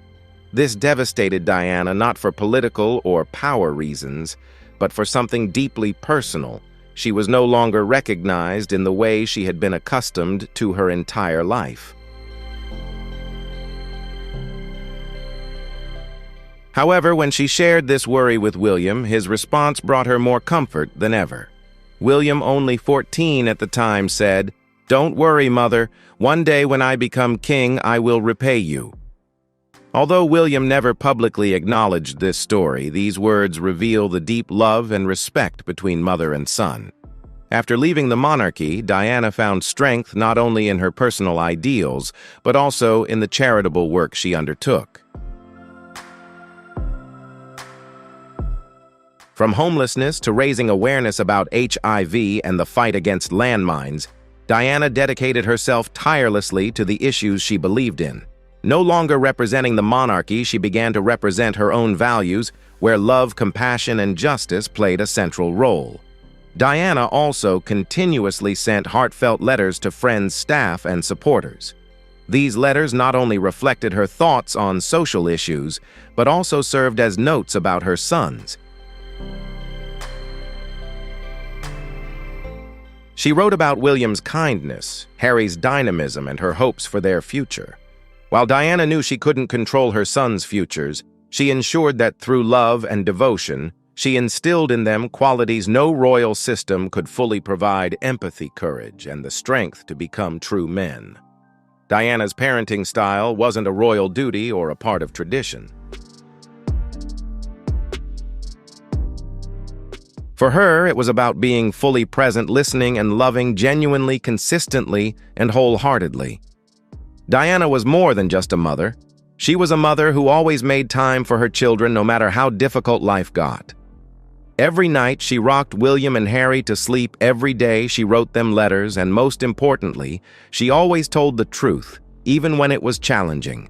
Speaker 1: This devastated Diana not for political or power reasons, but for something deeply personal. She was no longer recognized in the way she had been accustomed to her entire life. However, when she shared this worry with William, his response brought her more comfort than ever. William, only 14 at the time, said, "Don't worry, mother. One day when I become king, I will repay you." Although William never publicly acknowledged this story, these words reveal the deep love and respect between mother and son. After leaving the monarchy, Diana found strength not only in her personal ideals, but also in the charitable work she undertook. From homelessness to raising awareness about HIV and the fight against landmines, Diana dedicated herself tirelessly to the issues she believed in. No longer representing the monarchy, she began to represent her own values, where love, compassion, and justice played a central role. Diana also continuously sent heartfelt letters to friends, staff, and supporters. These letters not only reflected her thoughts on social issues, but also served as notes about her sons. She wrote about William's kindness, Harry's dynamism, and her hopes for their future. While Diana knew she couldn't control her sons' futures, she ensured that through love and devotion, she instilled in them qualities no royal system could fully provide: empathy, courage, and the strength to become true men. Diana's parenting style wasn't a royal duty or a part of tradition. For her, it was about being fully present, listening, and loving genuinely, consistently, and wholeheartedly. Diana was more than just a mother. She was a mother who always made time for her children no matter how difficult life got. Every night, she rocked William and Harry to sleep. Every day, she wrote them letters, and most importantly, she always told the truth, even when it was challenging.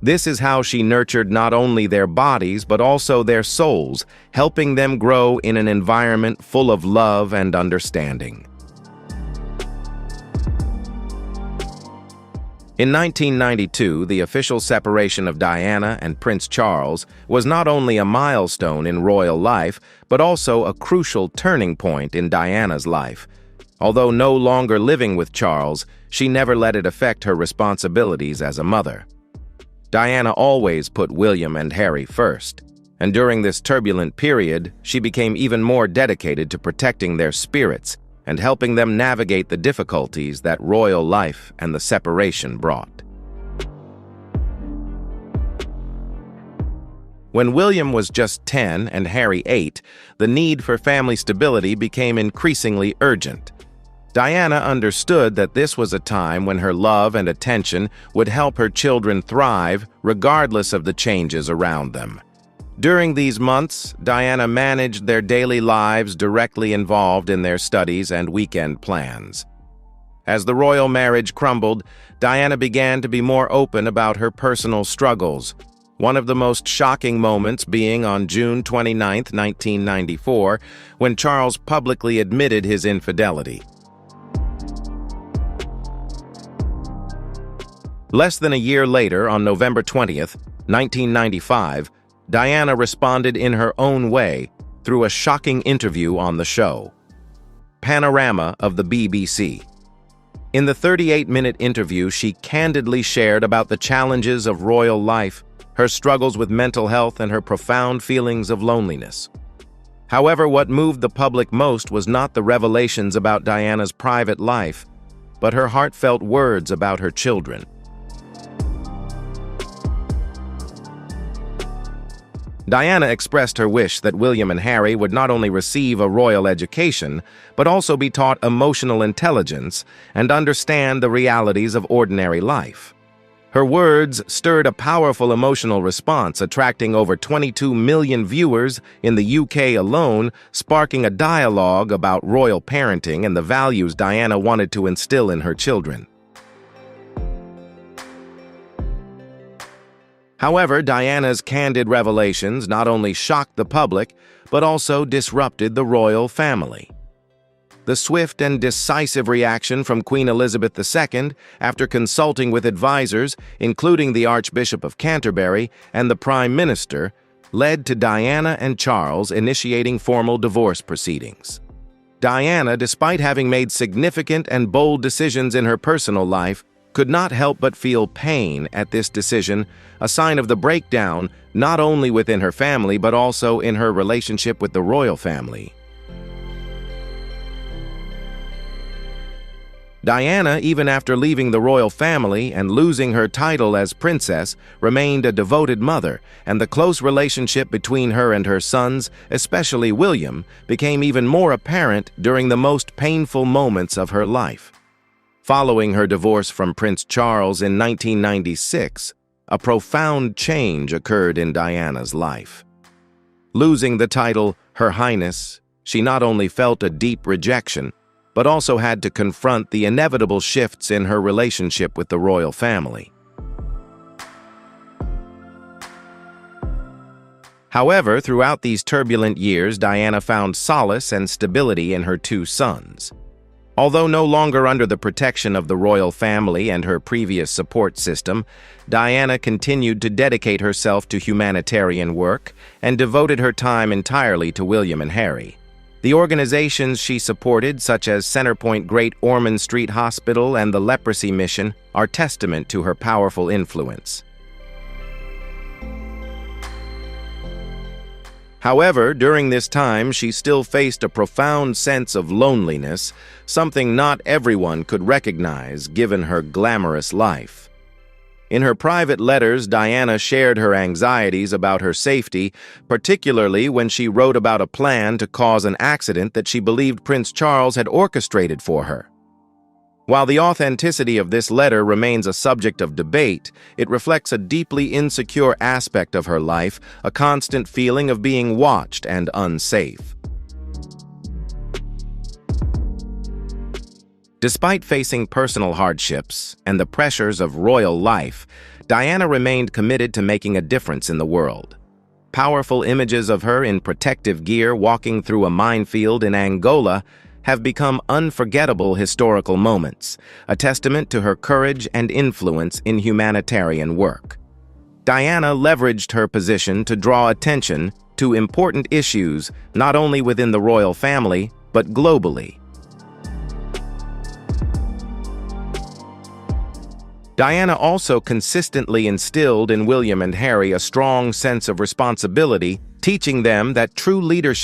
Speaker 1: This is how she nurtured not only their bodies, but also their souls, helping them grow in an environment full of love and understanding. In 1992, the official separation of Diana and Prince Charles was not only a milestone in royal life, but also a crucial turning point in Diana's life. Although no longer living with Charles, she never let it affect her responsibilities as a mother. Diana always put William and Harry first, and during this turbulent period, she became even more dedicated to protecting their spirits and helping them navigate the difficulties that royal life and the separation brought. When William was just 10 and Harry 8, the need for family stability became increasingly urgent. Diana understood that this was a time when her love and attention would help her children thrive regardless of the changes around them. During these months, Diana managed their daily lives directly involved in their studies and weekend plans. As the royal marriage crumbled, Diana began to be more open about her personal struggles, one of the most shocking moments being on June 29, 1994, when Charles publicly admitted his infidelity. Less than a year later, on November 20th, 1995, Diana responded in her own way through a shocking interview on the show, Panorama of the BBC. In the 38-minute interview, she candidly shared about the challenges of royal life, her struggles with mental health, and her profound feelings of loneliness. However, what moved the public most was not the revelations about Diana's private life, but her heartfelt words about her children. Diana expressed her wish that William and Harry would not only receive a royal education, but also be taught emotional intelligence and understand the realities of ordinary life. Her words stirred a powerful emotional response, attracting over 22 million viewers in the UK alone, sparking a dialogue about royal parenting and the values Diana wanted to instill in her children. However, Diana's candid revelations not only shocked the public, but also disrupted the royal family. The swift and decisive reaction from Queen Elizabeth II, after consulting with advisors, including the Archbishop of Canterbury and the Prime Minister, led to Diana and Charles initiating formal divorce proceedings. Diana, despite having made significant and bold decisions in her personal life, could not help but feel pain at this decision, a sign of the breakdown not only within her family but also in her relationship with the royal family. Diana, even after leaving the royal family and losing her title as princess, remained a devoted mother, and the close relationship between her and her sons, especially William, became even more apparent during the most painful moments of her life. Following her divorce from Prince Charles in 1996, a profound change occurred in Diana's life. Losing the title Her Highness, she not only felt a deep rejection, but also had to confront the inevitable shifts in her relationship with the royal family. However, throughout these turbulent years, Diana found solace and stability in her two sons. Although no longer under the protection of the royal family and her previous support system, Diana continued to dedicate herself to humanitarian work and devoted her time entirely to William and Harry. The organizations she supported, such as Centerpoint Great Ormond Street Hospital and the Leprosy Mission, are testament to her powerful influence. However, during this time, she still faced a profound sense of loneliness, something not everyone could recognize given her glamorous life. In her private letters, Diana shared her anxieties about her safety, particularly when she wrote about a plan to cause an accident that she believed Prince Charles had orchestrated for her. While the authenticity of this letter remains a subject of debate, it reflects a deeply insecure aspect of her life, a constant feeling of being watched and unsafe. Despite facing personal hardships and the pressures of royal life, Diana remained committed to making a difference in the world. Powerful images of her in protective gear walking through a minefield in Angola have become unforgettable historical moments, a testament to her courage and influence in humanitarian work. Diana leveraged her position to draw attention to important issues not only within the royal family, but globally. Diana also consistently instilled in William and Harry a strong sense of responsibility, teaching them that true leadership